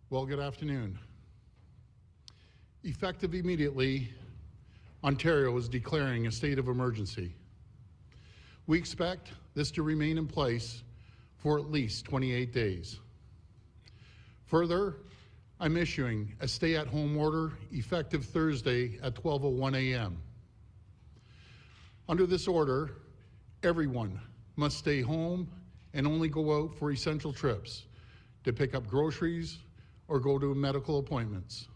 Well, good afternoon. Effective immediately, Ontario is declaring a state of emergency. We expect this to remain in place for at least 28 days. Further, I'm issuing a stay-at-home order effective Thursday at 12:01 a.m. Under this order, everyone must stay home and only go out for essential trips to pick up groceries or go to medical appointments.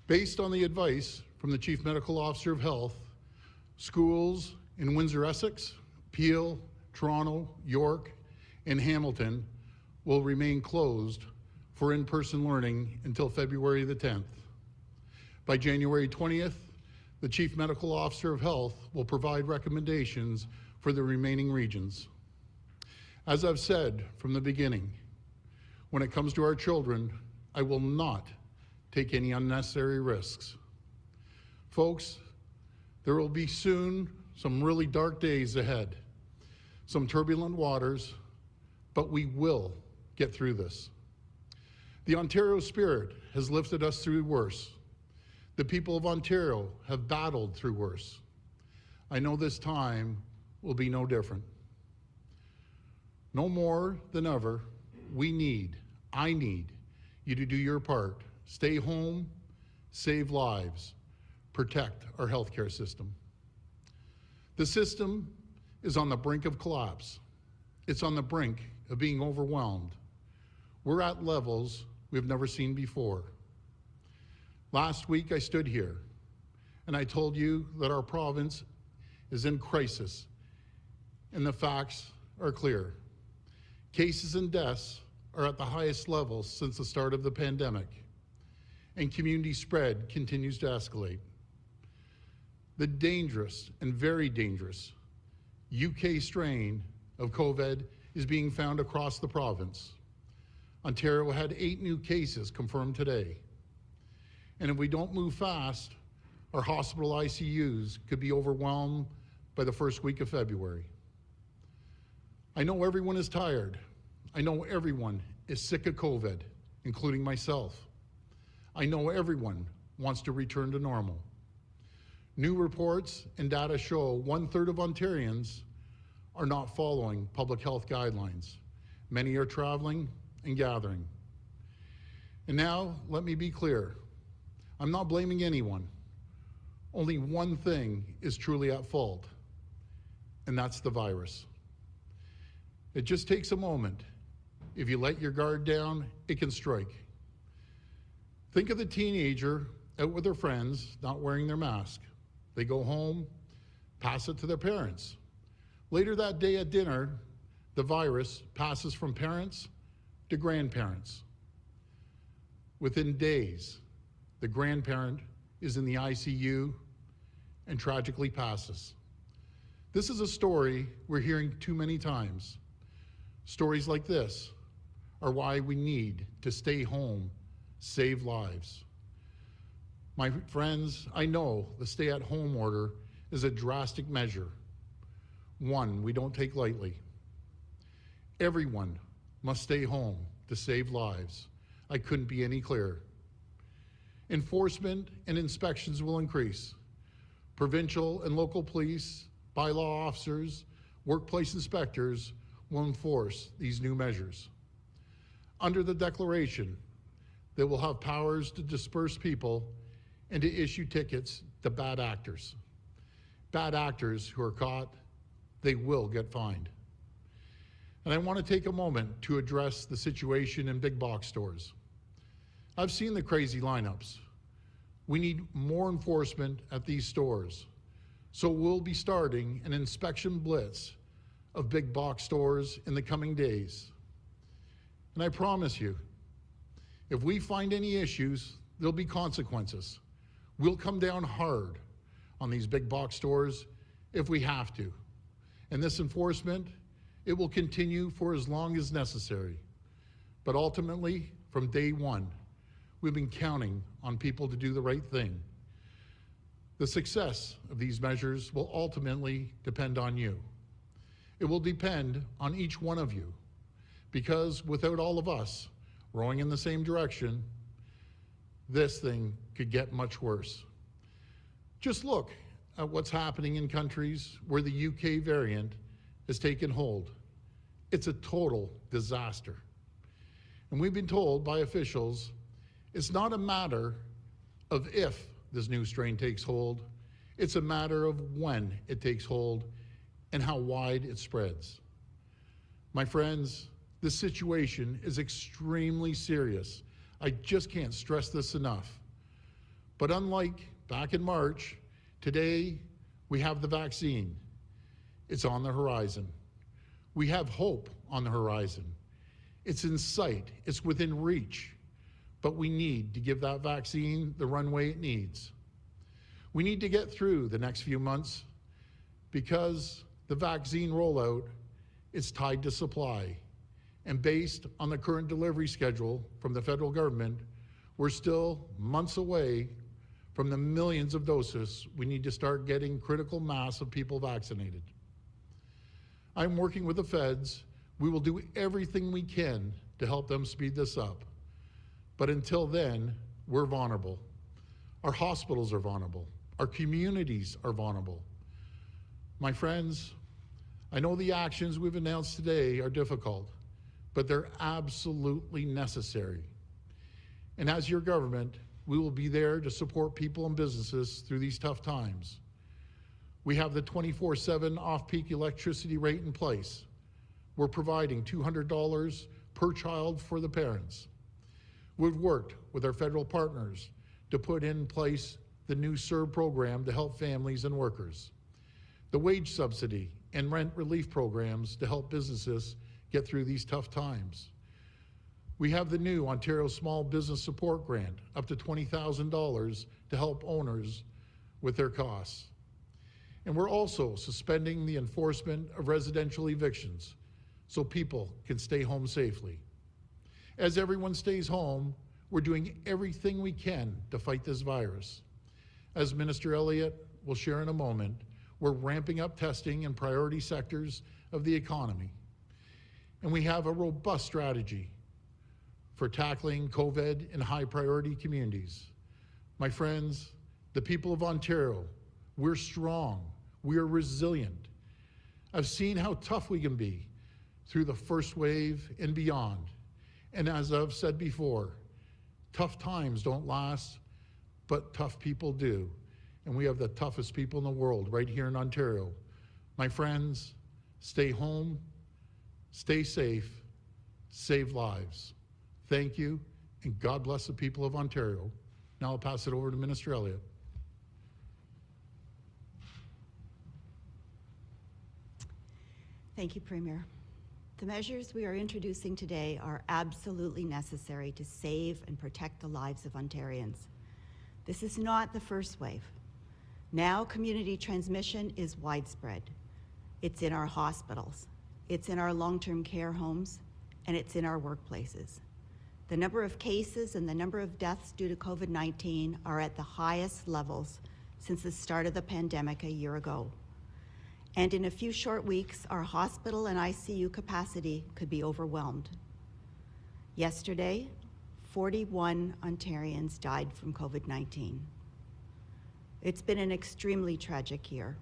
Based on the advice from the Chief Medical Officer of Health, schools in Windsor-Essex, Peel, Toronto, York, and Hamilton will remain closed for in-person learning until February the 10th. By January 20th, the Chief Medical Officer of Health will provide recommendations for the remaining regions. As I've said from the beginning, when it comes to our children, I will not take any unnecessary risks. Folks, there will be soon some really dark days ahead, some turbulent waters, but we will get through this. The Ontario spirit has lifted us through worse. The people of Ontario have battled through worse. I know this time will be no different. No more than ever, I need you to do your part. Stay home, save lives, protect our healthcare system. The system is on the brink of collapse. It's on the brink of being overwhelmed. We're at levels we've never seen before. Last week I stood here and I told you that our province is in crisis, and the facts are clear. Cases and deaths are at the highest levels since the start of the pandemic, and community spread continues to escalate. The dangerous and very dangerous UK strain of COVID is being found across the province. Ontario had 8 new cases confirmed today. And if we don't move fast, our hospital ICUs could be overwhelmed by the first week of February. I know everyone is tired. I know everyone is sick of COVID, including myself. I know everyone wants to return to normal. New reports and data show 1/3 of Ontarians are not following public health guidelines. Many are traveling and gathering. And now, let me be clear. I'm not blaming anyone. Only one thing is truly at fault, and that's the virus. It just takes a moment. If you let your guard down, it can strike. Think of the teenager out with their friends, not wearing their mask. They go home, pass it to their parents. Later that day at dinner, the virus passes from parents to grandparents. Within days, the grandparent is in the ICU and tragically passes. This is a story we're hearing too many times. Stories like this are why we need to stay home, save lives. My friends, I know the stay-at-home order is a drastic measure, one we don't take lightly. Everyone must stay home to save lives. I couldn't be any clearer. Enforcement and inspections will increase. Provincial and local police, bylaw officers, workplace inspectors will enforce these new measures. Under the declaration, they will have powers to disperse people and to issue tickets to bad actors. Bad actors who are caught, they will get fined. And I want to take a moment to address the situation in big box stores. I've seen the crazy lineups. We need more enforcement at these stores. So we'll be starting an inspection blitz of big box stores in the coming days. And I promise you, if we find any issues, there'll be consequences. We'll come down hard on these big box stores if we have to. And this enforcement, it will continue for as long as necessary. But ultimately, from day one, we've been counting on people to do the right thing. The success of these measures will ultimately depend on you. It will depend on each one of you, because without all of us, rowing in the same direction, this thing could get much worse. Just look at what's happening in countries where the UK variant has taken hold. It's a total disaster. And we've been told by officials it's not a matter of if this new strain takes hold, it's a matter of when it takes hold and how wide it spreads. My friends, this situation is extremely serious. I just can't stress this enough. But unlike back in March, today we have the vaccine. It's on the horizon. We have hope on the horizon. It's in sight, it's within reach, but we need to give that vaccine the runway it needs. We need to get through the next few months because the vaccine rollout is tied to supply. And based on the current delivery schedule from the federal government, we're still months away from the millions of doses we need to start getting critical mass of people vaccinated. I'm working with the feds. We will do everything we can to help them speed this up. But until then, we're vulnerable. Our hospitals are vulnerable. Our communities are vulnerable. My friends, I know the actions we've announced today are difficult, but they're absolutely necessary. And as your government, we will be there to support people and businesses through these tough times. We have the 24/7 off-peak electricity rate in place. We're providing $200 per child for the parents. We've worked with our federal partners to put in place the new CERB program to help families and workers, the wage subsidy and rent relief programs to help businesses get through these tough times. We have the new Ontario Small Business Support Grant, up to $20,000 to help owners with their costs. And we're also suspending the enforcement of residential evictions so people can stay home safely. As everyone stays home, we're doing everything we can to fight this virus. As Minister Elliott will share in a moment, we're ramping up testing in priority sectors of the economy. And we have a robust strategy for tackling COVID in high priority communities. My friends, the people of Ontario, we're strong, we are resilient. I've seen how tough we can be through the first wave and beyond. And as I've said before, tough times don't last, but tough people do. And we have the toughest people in the world right here in Ontario. My friends, stay home, stay safe, save lives. Thank you, and God bless the people of Ontario. Now I'll pass it over to Minister Elliott. Thank you, Premier. The measures we are introducing today are absolutely necessary to save and protect the lives of Ontarians. This is not the first wave. Now community transmission is widespread. It's in our hospitals, it's in our long-term care homes, and it's in our workplaces. The number of cases and the number of deaths due to COVID-19 are at the highest levels since the start of the pandemic a year ago. And in a few short weeks, our hospital and ICU capacity could be overwhelmed. Yesterday, 41 Ontarians died from COVID-19. It's been an extremely tragic year.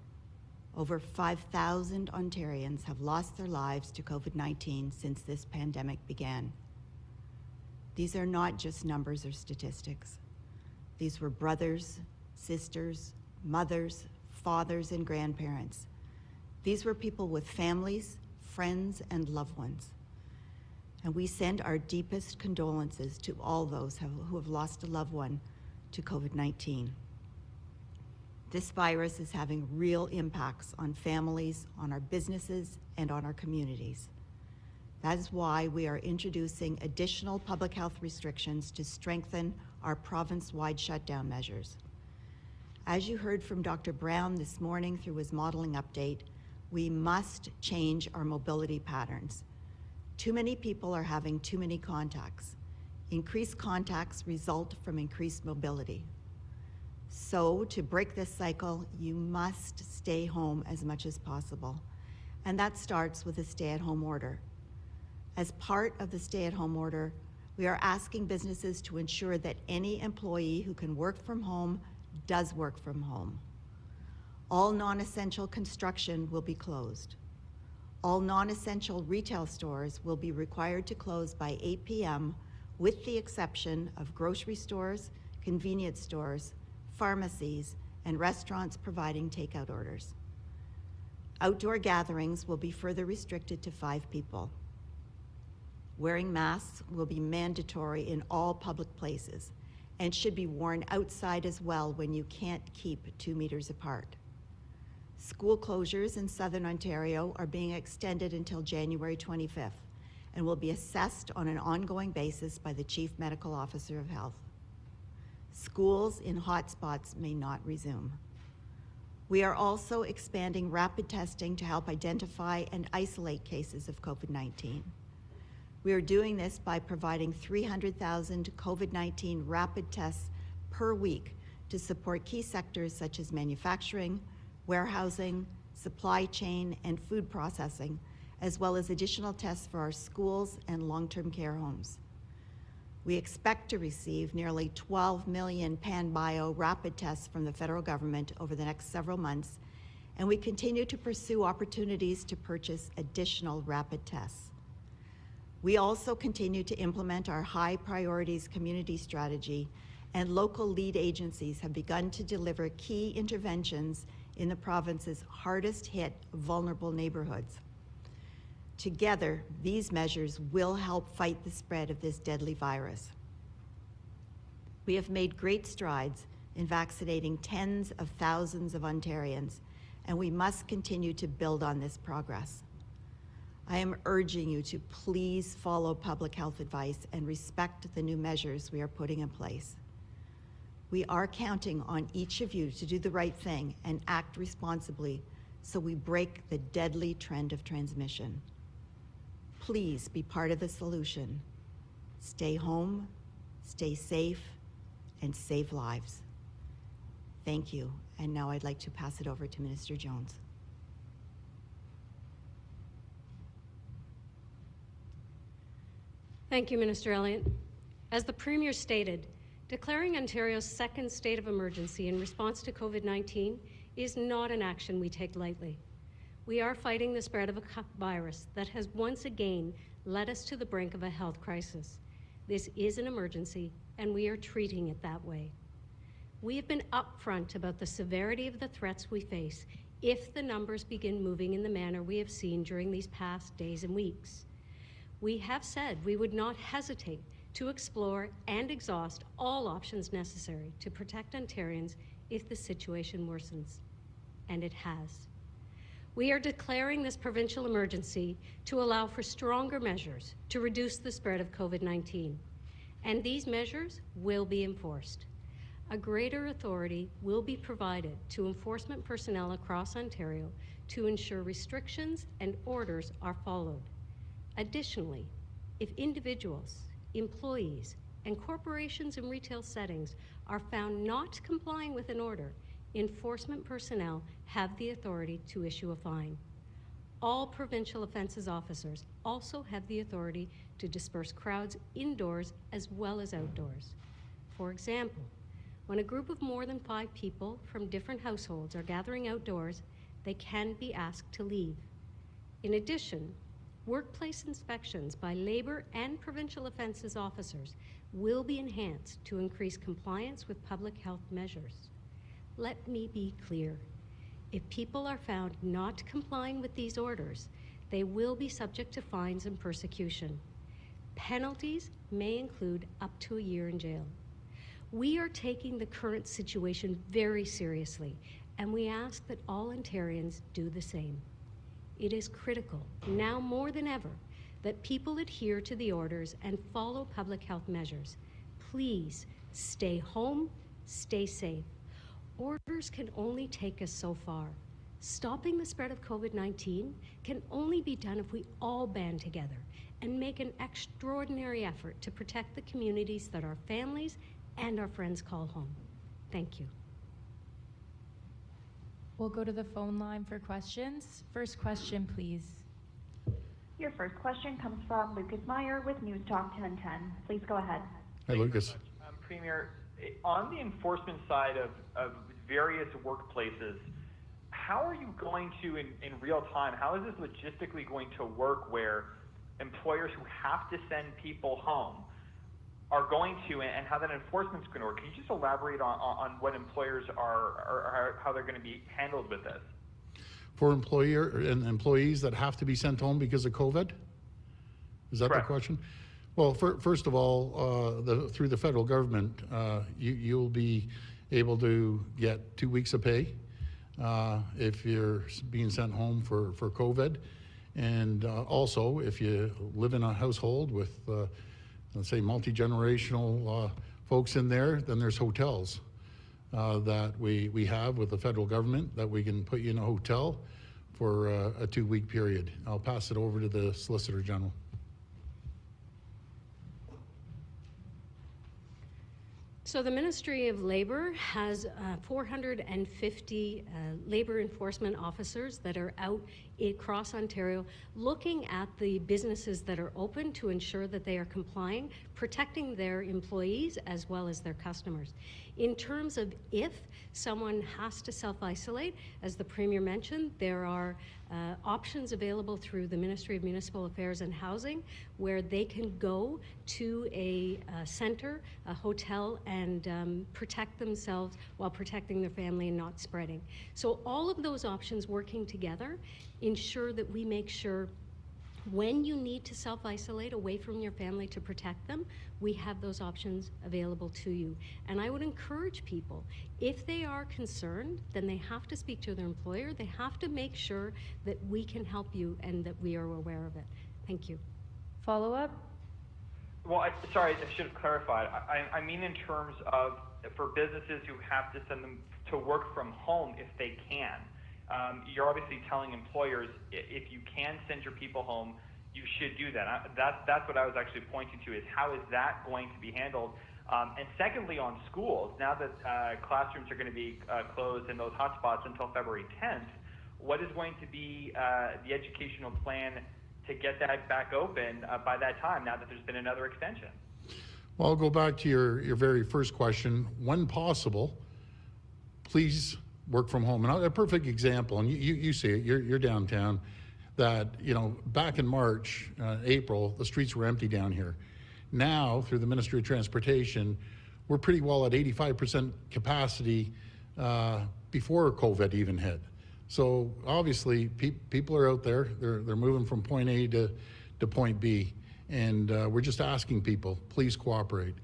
Over 5,000 Ontarians have lost their lives to COVID-19 since this pandemic began. These are not just numbers or statistics. These were brothers, sisters, mothers, fathers, and grandparents. These were people with families, friends, and loved ones. And we send our deepest condolences to all those who have lost a loved one to COVID-19. This virus is having real impacts on families, on our businesses, and on our communities. That is why we are introducing additional public health restrictions to strengthen our province-wide shutdown measures. As you heard from Dr. Brown this morning through his modeling update, we must change our mobility patterns. Too many people are having too many contacts. Increased contacts result from increased mobility. So to break this cycle, you must stay home as much as possible. And that starts with a stay-at-home order. As part of the stay-at-home order, We are asking businesses to ensure that any employee who can work from home does work from home. All non-essential construction will be closed. All non-essential retail stores will be required to close by 8 p.m. with the exception of grocery stores, convenience stores, pharmacies, and restaurants providing takeout orders. Outdoor gatherings will be further restricted to 5 people. Wearing masks will be mandatory in all public places and should be worn outside as well when you can't keep 2 meters apart. School closures in Southern Ontario are being extended until January 25th and will be assessed on an ongoing basis by the Chief Medical Officer of Health. Schools in hotspots may not resume. We are also expanding rapid testing to help identify and isolate cases of COVID-19. We are doing this by providing 300,000 COVID-19 rapid tests per week to support key sectors such as manufacturing, warehousing, supply chain, and food processing, as well as additional tests for our schools and long-term care homes. We expect to receive nearly 12 million PanBio rapid tests from the federal government over the next several months, and we continue to pursue opportunities to purchase additional rapid tests. We also continue to implement our high priorities community strategy, and local lead agencies have begun to deliver key interventions in the province's hardest hit vulnerable neighborhoods. Together, these measures will help fight the spread of this deadly virus. We have made great strides in vaccinating tens of thousands of Ontarians, and we must continue to build on this progress. I am urging you to please follow public health advice and respect the new measures we are putting in place. We are counting on each of you to do the right thing and act responsibly so we break the deadly trend of transmission. Please be part of the solution. Stay home, stay safe, and save lives. Thank you. And now I'd like to pass it over to Minister Jones. Thank you, Minister Elliott. As the Premier stated, declaring Ontario's second state of emergency in response to COVID-19 is not an action we take lightly. We are fighting the spread of a virus that has once again led us to the brink of a health crisis. This is an emergency, and we are treating it that way. We have been upfront about the severity of the threats we face if the numbers begin moving in the manner we have seen during these past days and weeks. We have said we would not hesitate to explore and exhaust all options necessary to protect Ontarians if the situation worsens, and it has. We are declaring this provincial emergency to allow for stronger measures to reduce the spread of COVID-19, and these measures will be enforced. A greater authority will be provided to enforcement personnel across Ontario to ensure restrictions and orders are followed. Additionally, if individuals, employees, and corporations in retail settings are found not complying with an order, enforcement personnel have the authority to issue a fine. All provincial offences officers also have the authority to disperse crowds indoors as well as outdoors. For example, when a group of more than 5 people from different households are gathering outdoors, they can be asked to leave. In addition, workplace inspections by Labour and provincial offences officers will be enhanced to increase compliance with public health measures. Let me be clear. If people are found not complying with these orders, they will be subject to fines and persecution. Penalties may include up to a year in jail. We are taking the current situation very seriously, and we ask that all Ontarians do the same. It is critical, now more than ever, that people adhere to the orders and follow public health measures. Please stay home, stay safe. Orders can only take us so far. Stopping the spread of COVID-19 can only be done if we all band together and make an extraordinary effort to protect the communities that our families and our friends call home. Thank you. We'll go to the phone line for questions. First question, please. Your first question comes from Lucas Meyer with News Talk 1010. Please go ahead. Hi, Lucas. Premier, on the enforcement side of various workplaces, how are you going to, in real time, how is this logistically going to work where employers who have to send people home are going to, and how that enforcement's going to work? Can you just elaborate on what employers are how they're going to be handled with this? For employer and employees that have to be sent home because of COVID? Is that Correct. the question? Well, first of all, through the federal government, you'll be able to get 2 weeks of pay if you're being sent home for COVID. And also, if you live in a household with, let's say, multi-generational folks in there, then there's hotels that we have with the federal government that we can put you in a hotel for a 2-week period. I'll pass it over to the Solicitor General. So the Ministry of Labour has 450 labour enforcement officers that are out across Ontario looking at the businesses that are open to ensure that they are complying, protecting their employees as well as their customers. In terms of if someone has to self-isolate, as the Premier mentioned, there are options available through the Ministry of Municipal Affairs and Housing where they can go to a centre, a hotel, and protect themselves while protecting their family and not spreading. So all of those options working together ensure that we make sure when you need to self-isolate away from your family to protect them, we have those options available to you. And I would encourage people, if they are concerned, then they have to speak to their employer. They have to make sure that we can help you and that we are aware of it. Thank you. Follow-up? Well, sorry, I should have clarified. I mean in terms of for businesses who have to send them to work from home if they can. You're obviously telling employers if you can send your people home, you should do that. That's what I was actually pointing to, is how is that going to be handled? And secondly, on schools, now that classrooms are going to be closed in those hotspots until February 10th, what is going to be the educational plan to get that back open by that time, now that there's been another extension? Well, I'll go back to your very first question. When possible, please work from home. And a perfect example, and you see it, you're downtown, that, you know, back in March, April, the streets were empty down here. Now, through the Ministry of Transportation, we're pretty well at 85% capacity before COVID even hit. So obviously, people are out there, they're moving from point A to point B. And we're just asking people, please cooperate.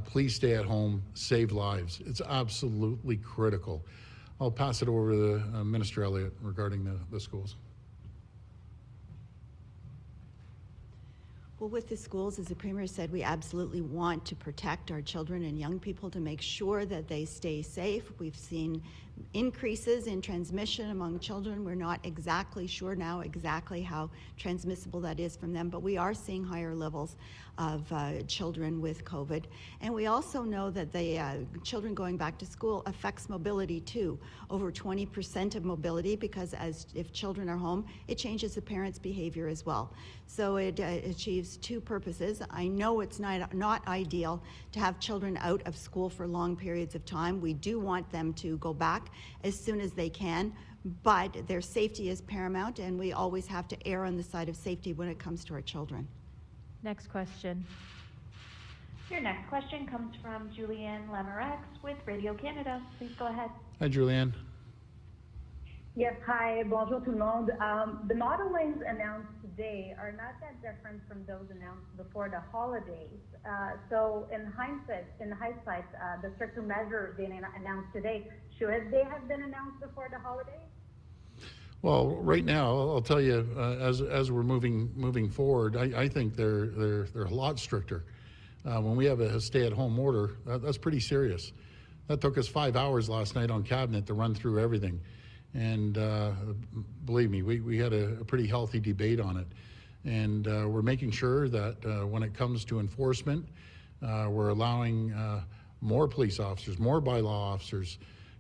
Please stay at home, save lives. It's absolutely critical. I'll pass it over to Minister Elliott regarding the schools. Well, with the schools, as the Premier said, we absolutely want to protect our children and young people to make sure that they stay safe. We've seen increases in transmission among children. We're not exactly sure now exactly how transmissible that is from them, but we are seeing higher levels of children with COVID. And we also know that the children going back to school affects mobility too. Over 20% of mobility, because if children are home, it changes the parents' behavior as well. So it achieves two purposes. I know it's not ideal to have children out of school for long periods of time. We do want them to go back as soon as they can, but their safety is paramount, and we always have to err on the side of safety when it comes to our children. Next question. Your next question comes from Julianne Lamorex with Radio Canada. Please go ahead. Hi, Julianne. Yes, hi, bonjour tout le monde. The modelings announced today are not that different from those announced before the holidays. So in hindsight, the stricter measures being announced today, should they have been announced before the holidays? Well, right now, I'll tell you, as we're moving forward, I think they're a lot stricter. When we have a stay-at-home order, that's pretty serious. That took us 5 hours last night on Cabinet to run through everything. And believe me, we had a pretty healthy debate on it. And we're making sure that when it comes to enforcement, we're allowing more police officers, more bylaw officers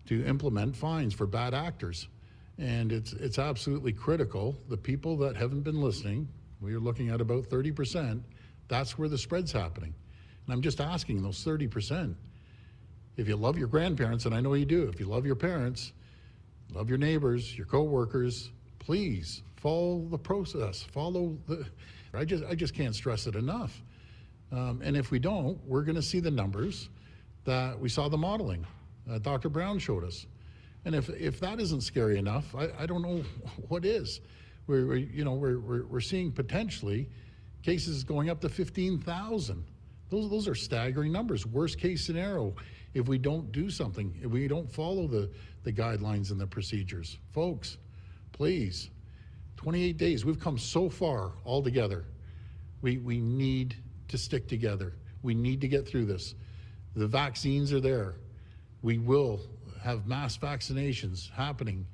to implement fines for bad actors. And it's absolutely critical. The people that haven't been listening, we're looking at about 30%. That's where the spread's happening. And I'm just asking those 30%. If you love your grandparents, and I know you do, if you love your parents, love your neighbors, your coworkers, please follow the process. I just can't stress it enough. And if we don't, we're going to see the numbers that we saw the modeling Dr. Brown showed us. And if that isn't scary enough, I don't know what is. We're seeing potentially cases going up to 15,000. Those are staggering numbers. Worst case scenario, if we don't do something, if we don't follow the guidelines and the procedures. Folks, please, 28 days, we've come so far all together. We need to stick together. We need to get through this. The vaccines are there. We will have mass vaccinations happening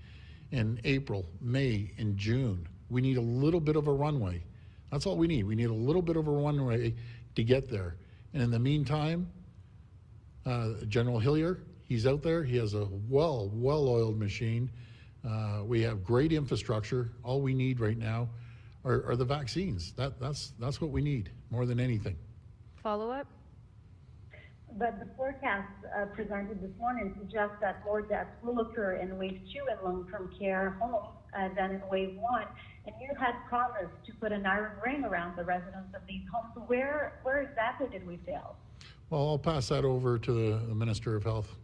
in April, May, and June. We need a little bit of a runway. That's all we need. We need a little bit of a runway to get there. And in the meantime, General Hillier, he's out there. He has a well-oiled machine. We have great infrastructure. All we need right now are the vaccines. That's what we need more than anything. Follow-up? But the forecast presented this morning suggests that more deaths will occur in wave 2 in long-term care homes than in wave 1. And you had promised to put an iron ring around the residents of these homes. Where exactly did we fail? Well, I'll pass that over to the Minister of Health.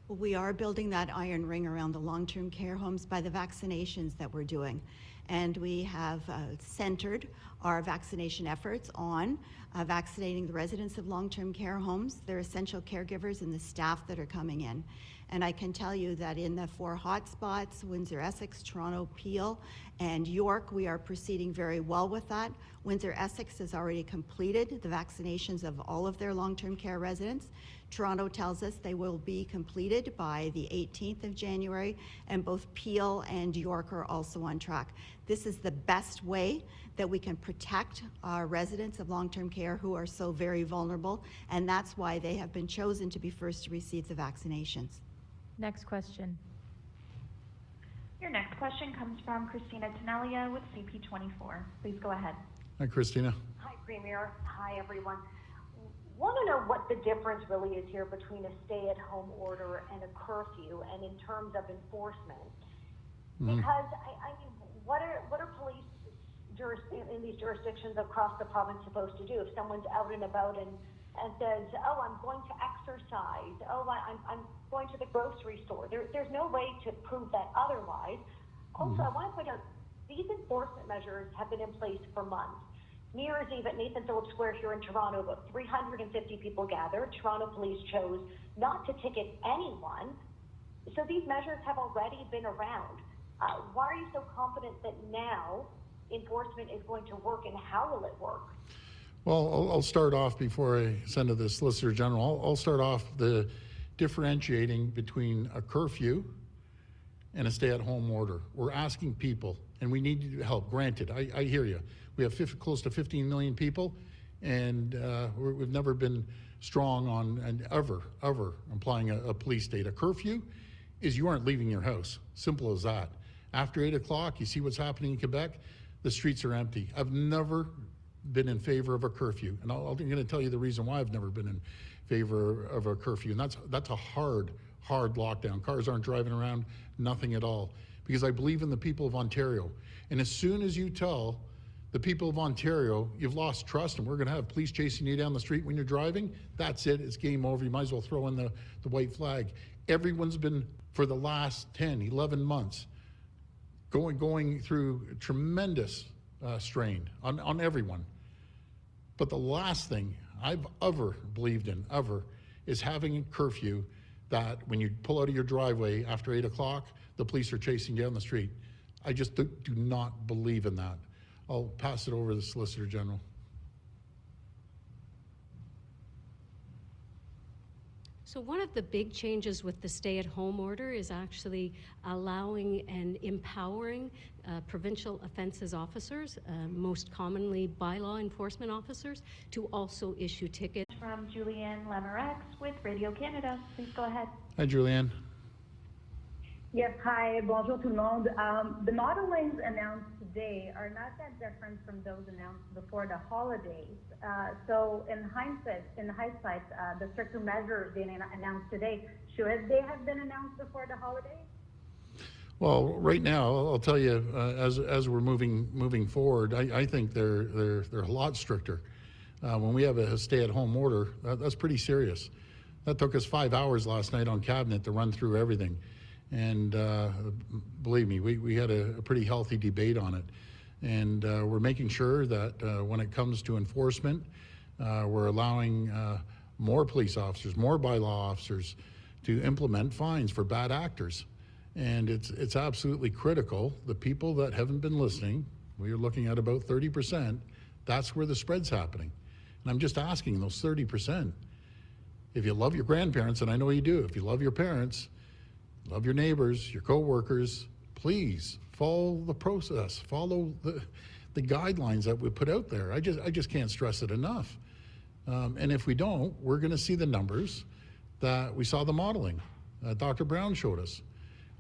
Well, we are building that iron ring around the long-term care homes by the vaccinations that we're doing. And we have centered our vaccination efforts on vaccinating the residents of long-term care homes, their essential caregivers, and the staff that are coming in. And I can tell you that in the 4 hotspots, Windsor, Essex, Toronto, Peel, and York, we are proceeding very well with that. Windsor, Essex has already completed the vaccinations of all of their long-term care residents. Toronto tells us they will be completed by the 18th of January, and both Peel and York are also on track. This is the best way that we can protect our residents of long-term care who are so very vulnerable, and that's why they have been chosen to be first to receive the vaccinations. Next question. Your next question comes from Christina Tenelia with CP24. Please go ahead. Hi, Christina. Hi, Premier. Hi, everyone. Want to know what the difference really is here between a stay-at-home order and a curfew, and in terms of enforcement. Because I mean, what are police in these jurisdictions across the province supposed to do if someone's out and about and says, "Oh, I'm going to exercise. Oh, I'm going to the grocery store." There's no way to prove that otherwise. Also, I want to point out these enforcement measures have been in place for months. New Year's Eve at Nathan Phillips Square here in Toronto, about 350 people gathered. Toronto police chose not to ticket anyone. So these measures have already been around. Why are you so confident that now enforcement is going to work, and how will it work? Well, I'll start off before I send to the Solicitor General. I'll start off the differentiating between a curfew and a stay-at-home order. We're asking people, and we need help. Granted, I hear you. We have close to 15 million people, and we've never been strong on and ever applying a police state. A curfew is you aren't leaving your house. Simple as that. After 8 o'clock, you see what's happening in Quebec, the streets are empty. I've never been in favor of a curfew, and I'm going to tell you the reason why I've never been in favor of a curfew, and that's a hard lockdown. Cars aren't driving around, nothing at all, because I believe in the people of Ontario. And as soon as you tell the people of Ontario you've lost trust and we're going to have police chasing you down the street when you're driving, that's it. It's game over. You might as well throw in the white flag. Everyone's been, for the last 10, 11 months, going through tremendous strain on everyone. But the last thing I've ever believed in, is having a curfew that when you pull out of your driveway after 8 o'clock, the police are chasing you down the street. I just do not believe in that. I'll pass it over to the Solicitor General. So one of the big changes with the stay-at-home order is actually allowing and empowering provincial offences officers, most commonly bylaw enforcement officers, to also issue tickets. From Julianne Lemerex with Radio Canada. Please go ahead. Hi, Julianne. Yes, hi, bonjour tout le monde. The modelings announced today are not that different from those announced before the holidays. So in hindsight, the stricter measures being announced today, should they have been announced before the holidays? Well, right now, I'll tell you, as we're moving forward, I think they're a lot stricter. When we have a stay-at-home order, that's pretty serious. That took us 5 hours last night on cabinet to run through everything. And believe me, we had a pretty healthy debate on it. And we're making sure that when it comes to enforcement, we're allowing more police officers, more bylaw officers to implement fines for bad actors. And it's absolutely critical. The people that haven't been listening, we are looking at about 30%, that's where the spread's happening. And I'm just asking those 30%, if you love your grandparents, and I know you do, if you love your parents, love your neighbors, your coworkers, please follow the process, follow the guidelines that we put out there. I just can't stress it enough. And if we don't, we're gonna see the numbers that we saw the modeling Dr. Brown showed us.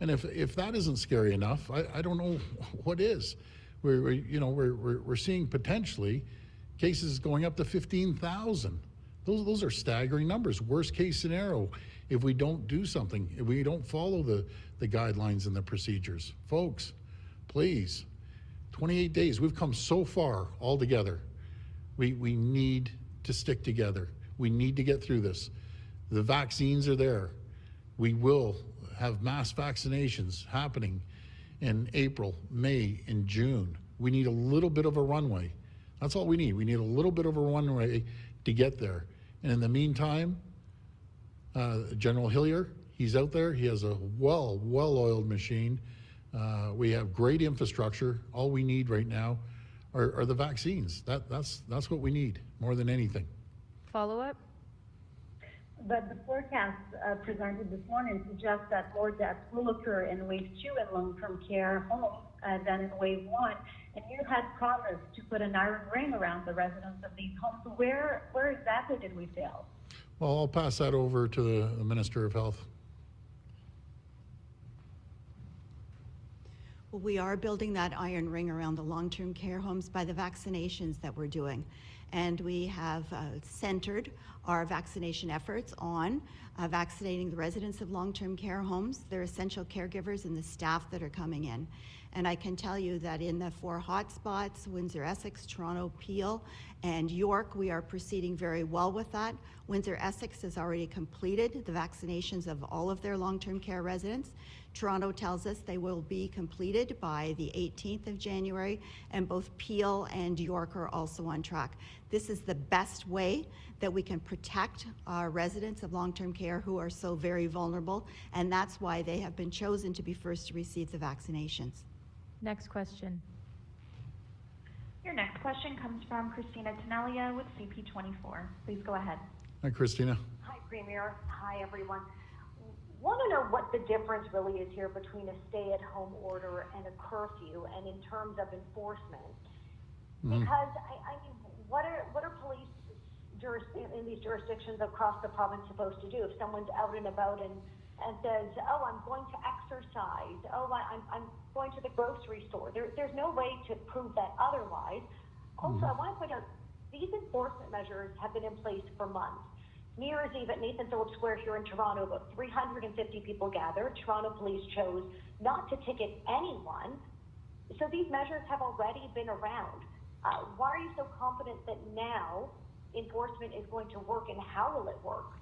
And if that isn't scary enough, I don't know what is. We're seeing potentially cases going up to 15,000. Those are staggering numbers. Worst case scenario, if we don't do something, if we don't follow the guidelines and the procedures. Folks, please, 28 days, we've come so far all together. We need to stick together. We need to get through this. The vaccines are there. We will have mass vaccinations happening in April, May, and June. We need a little bit of a runway. That's all we need. We need a little bit of a runway to get there. And in the meantime, General Hillier, he's out there. He has a well-oiled machine. We have great infrastructure. All we need right now are the vaccines. That's what we need more than anything. Follow-up? But the forecast presented this morning suggests that more deaths will occur in wave 2 in long-term care homes than in wave 1. And you had promised to put an iron ring around the residents of these homes. So where exactly did we fail? Well, I'll pass that over to the Minister of Health. Well, we are building that iron ring around the long-term care homes by the vaccinations that we're doing. And we have centered our vaccination efforts on vaccinating the residents of long-term care homes, their essential caregivers, and the staff that are coming in. And I can tell you that in the 4 hotspots, Windsor, Essex, Toronto, Peel, and York, we are proceeding very well with that. Windsor, Essex has already completed the vaccinations of all of their long-term care residents. Toronto tells us they will be completed by the 18th of January, and both Peel and York are also on track. This is the best way that we can protect our residents of long-term care who are so very vulnerable, and that's why they have been chosen to be first to receive the vaccinations. Next question. Your next question comes from Christina Tenelia with CP24. Please go ahead. Hi, Christina. Hi, Premier. Hi, everyone. Want to know what the difference really is here between a stay-at-home order and a curfew, and in terms of enforcement. Because I mean, what are police in these jurisdictions across the province supposed to do if someone's out and about and says, "Oh, I'm going to exercise. Oh, I'm going to the grocery store." There's no way to prove that otherwise. Also, I want to point out these enforcement measures have been in place for months. New Year's Eve at Nathan Phillips Square here in Toronto, about 350 people gathered. Toronto police chose not to ticket anyone. So these measures have already been around. Why are you so confident that now enforcement is going to work, and how will it work?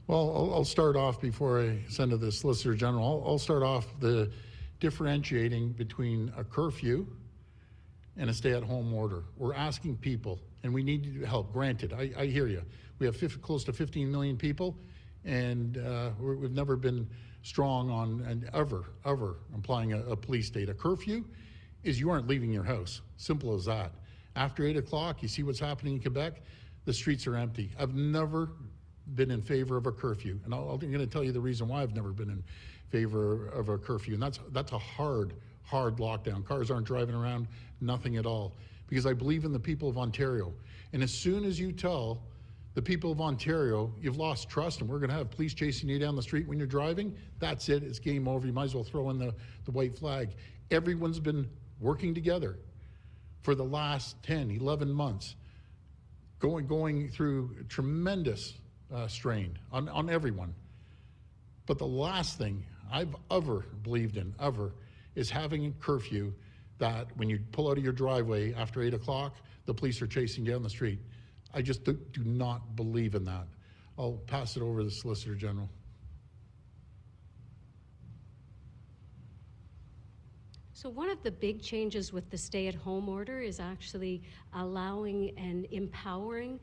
Well, I'll start off before I send to the Solicitor General. I'll start off the differentiating between a curfew and a stay-at-home order. We're asking people, and we need help. Granted, I hear you. We have close to 15 million people, and we've never been strong on and ever applying a police state. A curfew is you aren't leaving your house. Simple as that. After 8 o'clock, you see what's happening in Quebec, the streets are empty. I've never been in favor of a curfew, and I'm going to tell you the reason why I've never been in favor of a curfew, and that's a hard lockdown. Cars aren't driving around, nothing at all, because I believe in the people of Ontario. And as soon as you tell The people of Ontario, you've lost trust, and we're going to have police chasing you down the street when you're driving. That's it. It's game over. You might as well throw in the white flag. Everyone's been working together for the last 10, 11 months, going through tremendous strain on everyone. But the last thing I've ever believed in, is having a curfew that when you pull out of your driveway after 8 o'clock, the police are chasing you down the street. I just do not believe in that. I'll pass it over to the Solicitor General. So one of the big changes with the stay-at-home order is actually allowing and empowering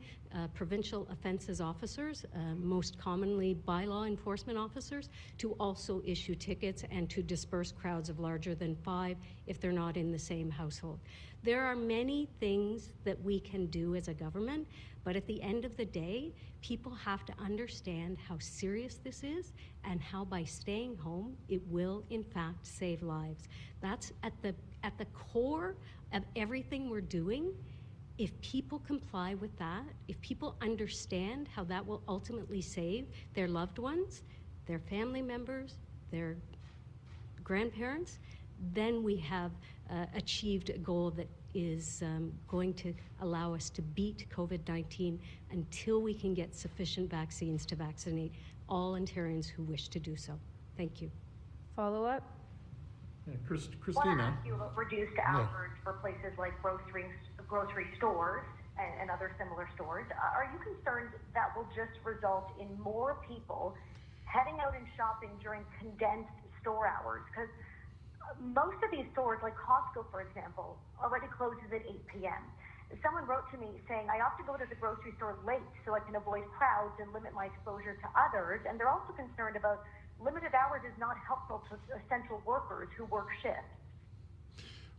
provincial offences officers, most commonly bylaw enforcement officers, to also issue tickets and to disperse crowds of larger than 5 if they're not in the same household. There are many things that we can do as a government, but at the end of the day, people have to understand how serious this is and how by staying home, it will in fact save lives. That's at the core of everything we're doing. If people comply with that, if people understand how that will ultimately save their loved ones, their family members, their grandparents, then we have achieved a goal that is going to allow us to beat COVID-19 until we can get sufficient vaccines to vaccinate all Ontarians who wish to do so. Thank you. Follow-up? Yeah, I want to Christina. ask you about reduced hours for places like grocery stores and other similar stores. Are you concerned that will just result in more people heading out and shopping during condensed store hours? Because most of these stores, like Costco, for example, already closes at 8 p.m. Someone wrote to me saying, I opt to go to the grocery store late so I can avoid crowds and limit my exposure to others. And they're also concerned about limited hours is not helpful to essential workers who work shifts.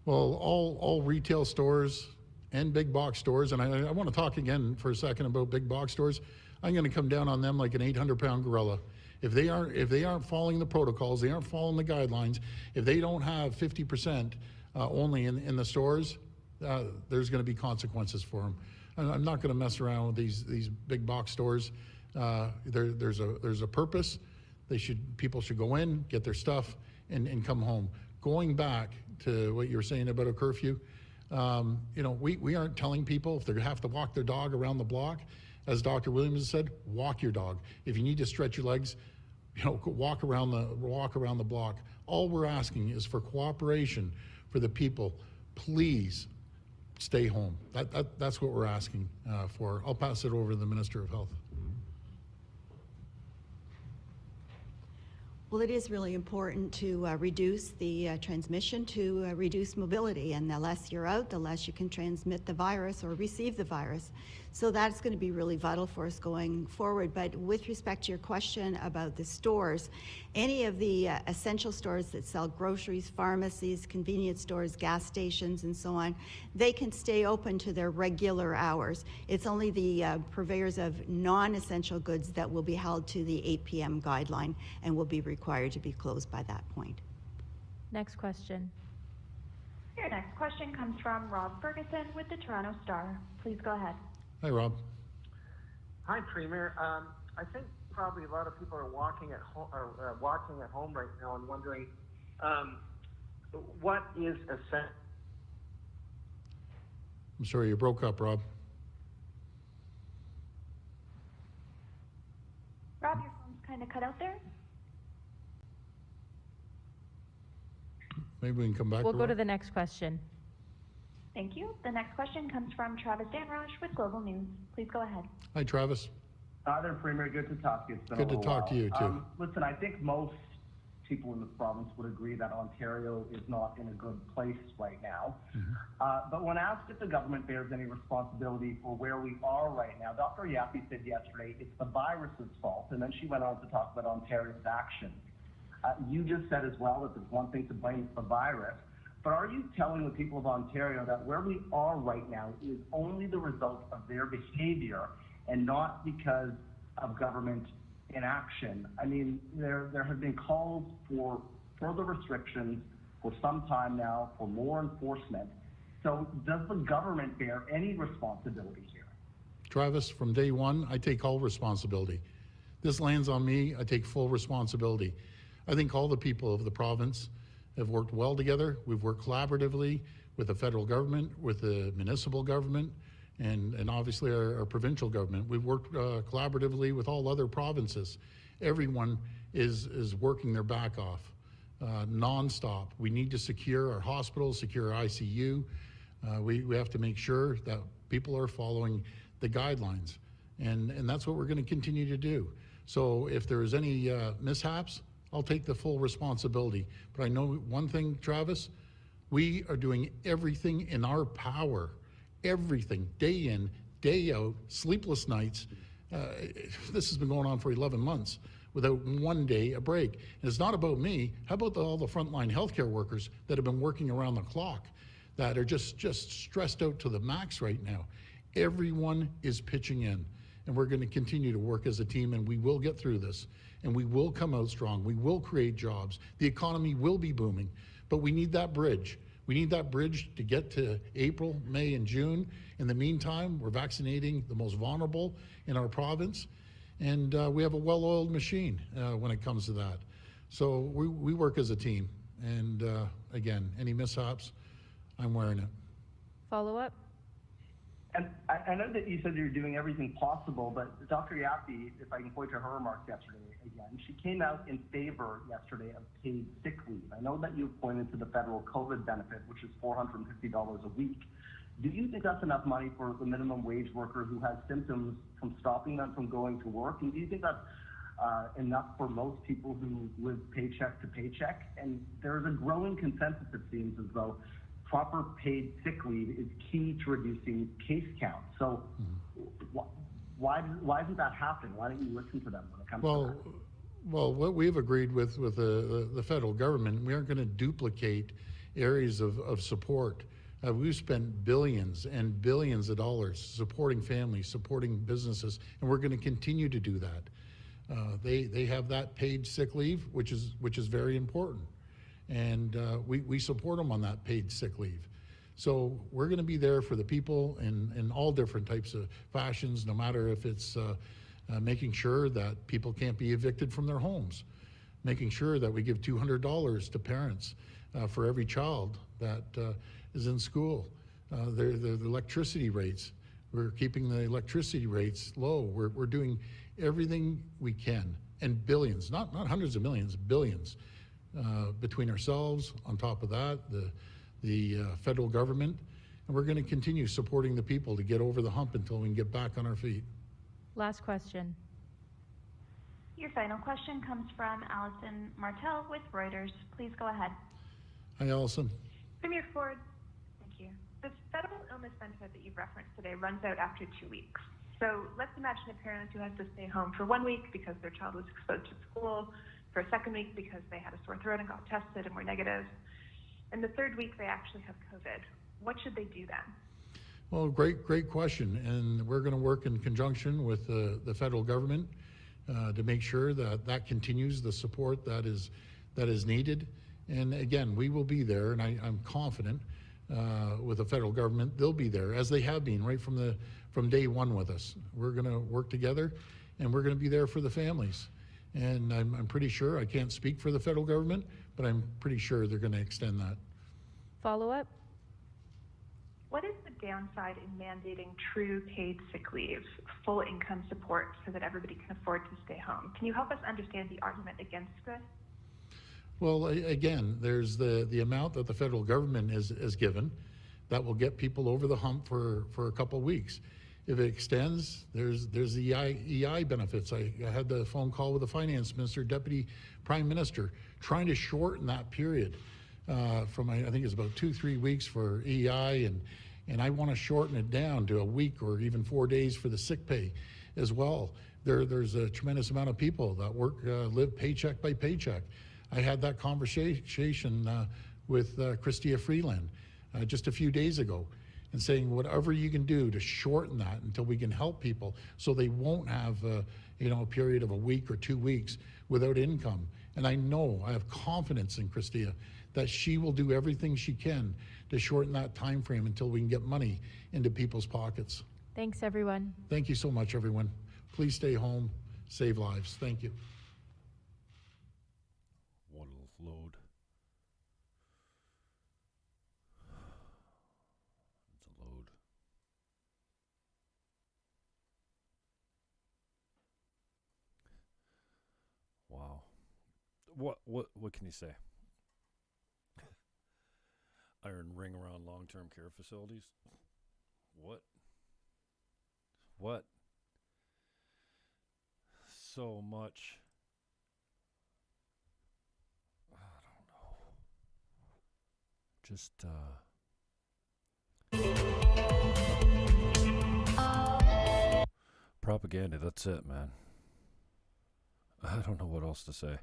Well, all retail stores and big box stores, and I want to talk again for a second about big box stores. I'm going to come down on them like an 800-pound gorilla. If they aren't following the protocols, they aren't following the guidelines, if they don't have 50% only in the stores, there's going to be consequences for them. I'm not going to mess around with these big box stores. There's a purpose. People should go in, get their stuff, and come home. Going back to what you were saying about a curfew, we aren't telling people if they have to walk their dog around the block. As Dr. Williams said, walk your dog. If you need to stretch your legs, walk around the block. All we're asking is for cooperation for the people. Please stay home. That's what we're asking for. I'll pass it over to the Minister of Health. Well, it is really important to reduce the transmission, to reduce mobility, and the less you're out, the less you can transmit the virus or receive the virus. So that's going to be really vital for us going forward. But with respect to your question about the stores, any of the essential stores that sell groceries, pharmacies, convenience stores, gas stations, and so on, they can stay open to their regular hours. It's only the purveyors of non-essential goods that will be held to the 8 p.m. guideline and will be required to be closed by that point. Next question. Your next question comes from Rob Ferguson with the Toronto Star. Please go ahead. Hi, Rob. Hi, Premier. I think probably a lot of people are watching at home right now and wondering what is essential. I'm sorry, you broke up, Rob. Rob, your phone's kind of cut out there. Maybe we can come back. We'll to go Rob. to the next question. Thank you. The next question comes from Travis Danrosh with Global News. Please go ahead. Hi, Travis. Hi there, Premier. Good to talk to you. It's been Good a to little talk to you, too. Listen, I think most people in the province would agree that Ontario is not in a good place right now. But when asked if the government bears any responsibility for where we are right now, Dr. Yaffe said yesterday it's the virus's fault, and then she went on to talk about Ontario's actions. You just said as well that there's one thing to blame for the virus, but are you telling the people of Ontario that where we are right now is only the result of their behavior and not because of government inaction? I mean, there have been calls for further restrictions for some time now, for more enforcement. So does the government bear any responsibility here? Travis, from day one, I take all responsibility. This lands on me, I take full responsibility. I think all the people of the province have worked well together. We've worked collaboratively with the federal government, with the municipal government, and obviously our provincial government. We've worked collaboratively with all other provinces. Everyone is working their back off, nonstop. We need to secure our hospitals, secure our ICU. We have to make sure that people are following the guidelines, and that's what we're going to continue to do. So if there's any mishaps, I'll take the full responsibility. But I know one thing, Travis, we are doing everything in our power, everything, day in, day out, sleepless nights. This has been going on for 11 months without one day a break. And it's not about me. How about all the frontline healthcare workers that have been working around the clock, that are just stressed out to the max right now? Everyone is pitching in, and we're going to continue to work as a team, and we will get through this, and we will come out strong. We will create jobs. The economy will be booming, but we need that bridge. We need that bridge to get to April, May, and June. In the meantime, we're vaccinating the most vulnerable in our province, and we have a well-oiled machine when it comes to that. So we work as a team, and again, any mishaps, I'm wearing it. Follow up? And I know that you said you're doing everything possible, but Dr. Yaffe, if I can point to her remarks yesterday again, she came out in favor yesterday of paid sick leave. I know that you pointed to the federal COVID benefit, which is $450 a week. Do you think that's enough money for the minimum wage worker who has symptoms from stopping them from going to work? And do you think that's enough for most people who live paycheck to paycheck? And there's a growing consensus, it seems, as though proper paid sick leave is key to reducing case count. So why isn't that happening? Why don't you listen to them when it comes to that? Well, what we've agreed with the federal government, we aren't going to duplicate areas of support. We've spent billions and billions of dollars supporting families, supporting businesses, and we're going to continue to do that. They have that paid sick leave, which is very important. And we support them on that paid sick leave. So we're going to be there for the people in all different types of fashions, no matter if it's making sure that people can't be evicted from their homes, making sure that we give $200 to parents for every child that is in school. The electricity rates, we're keeping the electricity rates low. We're doing everything we can, and billions, not hundreds of millions, billions. Between ourselves, on top of that, the federal government, and we're going to continue supporting the people to get over the hump until we can get back on our feet. Last question. Your final question comes from Allison Martel with Reuters. Please go ahead. Hi, Allison. Premier Ford, thank you. The federal illness benefit that you've referenced today runs out after 2 weeks. So let's imagine a parent who has to stay home for 1 week because their child was exposed to school, for a second week because they had a sore throat and got tested and were negative, and the third week they actually have COVID. What should they do then? Well, great question, and we're going to work in conjunction with the federal government to make sure that continues the support that is needed. And again, we will be there, and I'm confident with the federal government, they'll be there, as they have been right from day one with us. We're going to work together, and we're going to be there for the families. And I'm pretty sure, I can't speak for the federal government, but I'm pretty sure they're going to extend that. Follow up? What is the downside in mandating true paid sick leave, full income support, so that everybody can afford to stay home? Can you help us understand the argument against this? Well, again, there's the amount that the federal government is given that will get people over the hump for a couple of weeks. If it extends, there's the EI benefits. I had the phone call with the finance minister, deputy prime minister, trying to shorten that period from, I think it's about 2-3 weeks for EI, and I want to shorten it down to a week or even 4 days for the sick pay as well. There's a tremendous amount of people that live paycheck by paycheck. I had that conversation with Chrystia Freeland just a few days ago, and saying whatever you can do to shorten that until we can help people so they won't have a period of a week or 2 weeks without income. And I have confidence in Chrystia that she will do everything she can to shorten that time frame until we can get money into people's pockets. Thanks, everyone. Thank you so much, everyone. Please stay home, save lives. Thank you. What a load. It's a load. Wow. What can you say? Iron ring around long-term care facilities? What? So much. I don't know. Just propaganda, that's it, man. I don't know what else to say.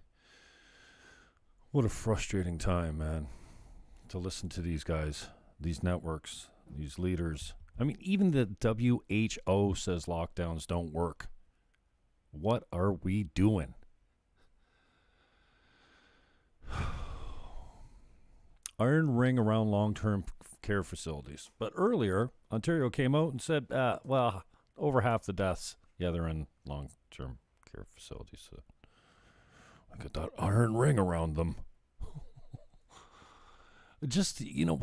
What a frustrating time, man, to listen to these guys, these networks, these leaders. I mean, even the WHO says lockdowns don't work. What are we doing? Iron ring around long-term care facilities. But earlier, Ontario came out and said, well, over half the deaths, yeah, they're in long-term care facilities. So I got that iron ring around them. Just,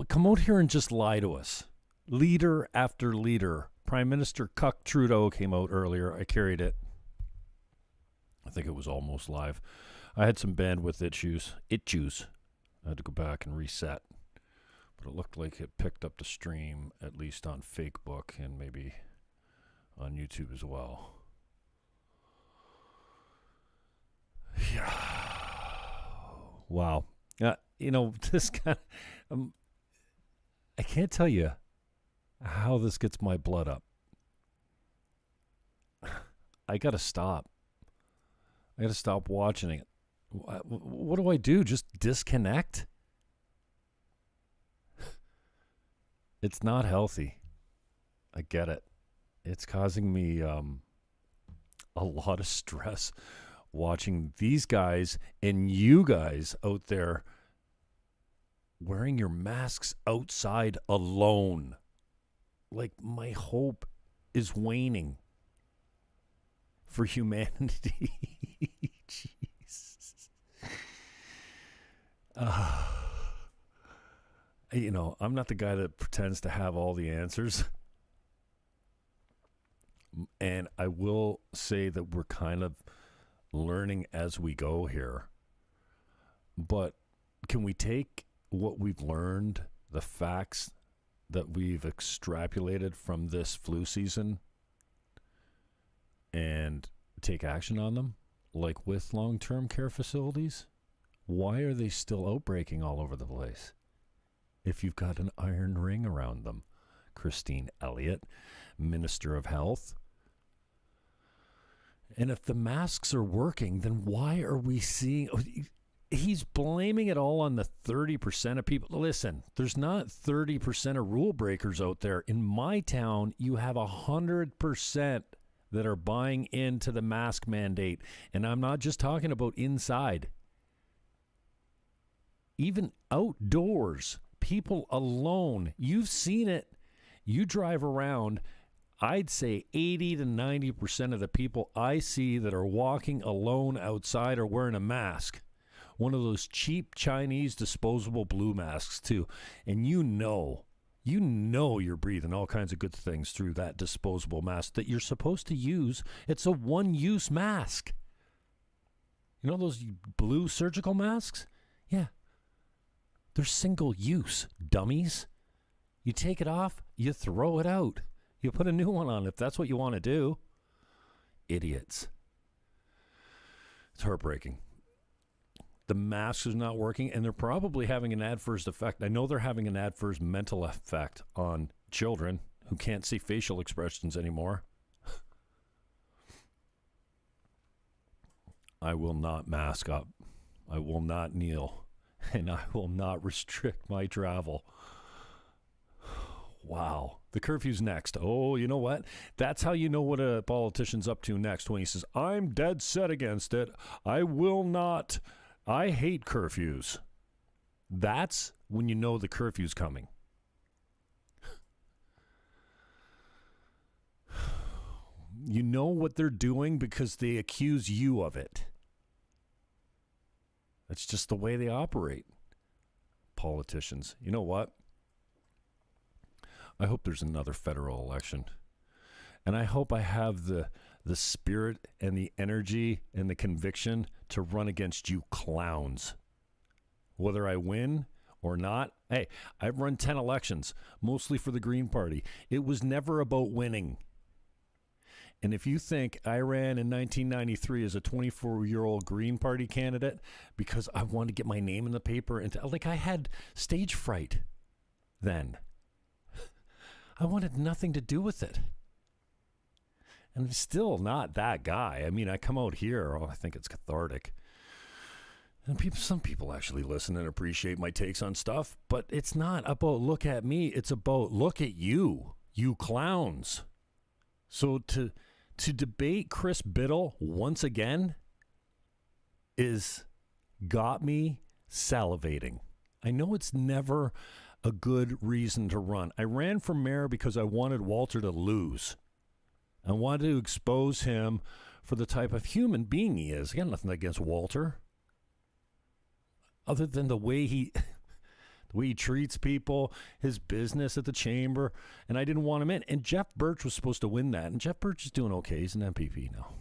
come out here and just lie to us. Leader after leader. Prime Minister Cuck Trudeau came out earlier. I carried it. I think it was almost live. I had some bandwidth issues. I had to go back and reset. But it looked like it picked up the stream, at least on Facebook and maybe on YouTube as well. Yeah. Wow. This kind of, I can't tell you how this gets my blood up. I got to stop. I got to stop watching it. What do I do? Just disconnect? It's not healthy. I get it. It's causing me a lot of stress watching these guys and you guys out there wearing your masks outside alone. Like, my hope is waning for humanity. Jesus. I'm not the guy that pretends to have all the answers. And I will say that we're kind of learning as we go here. But can we take what we've learned, the facts that we've extrapolated from this flu season, and take action on them? Like with long-term care facilities? Why are they still outbreaking all over the place? If you've got an iron ring around them. Christine Elliott, Minister of Health. And if the masks are working, then why are we seeing... He's blaming it all on the 30% of people. Listen, there's not 30% of rule breakers out there. In my town, you have 100% that are buying into the mask mandate. And I'm not just talking about inside. Even outdoors, people alone. You've seen it. You drive around. I'd say 80 to 90% of the people I see that are walking alone outside are wearing a mask. One of those cheap Chinese disposable blue masks, too. And you know you're breathing all kinds of good things through that disposable mask that you're supposed to use. It's a one-use mask. You know those blue surgical masks? Yeah. They're single-use, dummies. You take it off, you throw it out. You put a new one on if that's what you want to do. Idiots. It's heartbreaking. The mask is not working, and they're probably having an adverse effect. I know they're having an adverse mental effect on children who can't see facial expressions anymore. I will not mask up. I will not kneel. And I will not restrict my travel. Wow. The curfew's next. Oh, you know what? That's how you know what a politician's up to next, when he says, I'm dead set against it. I will not. I hate curfews. That's when you know the curfew's coming. You know what they're doing because they accuse you of it. That's just the way they operate. Politicians. You know what? I hope there's another federal election. And I hope I have the spirit and the energy and the conviction to run against you clowns. Whether I win or not. Hey, I've run 10 elections, mostly for the Green Party. It was never about winning. And if you think I ran in 1993 as a 24-year-old Green Party candidate because I wanted to get my name in the paper, and like I had stage fright then. I wanted nothing to do with it. And I'm still not that guy. I mean, I come out here, I think it's cathartic. And some people actually listen and appreciate my takes on stuff, but it's not about look at me. It's about look at you clowns. So to debate Chris Biddle once again is got me salivating. I know it's never a good reason to run. I ran for mayor because I wanted Walter to lose. I wanted to expose him for the type of human being he is. I got nothing against Walter. Other than the way he treats people, his business at the chamber, and I didn't want him in. And Jeff Birch was supposed to win that, and Jeff Birch is doing okay. He's an MPP now.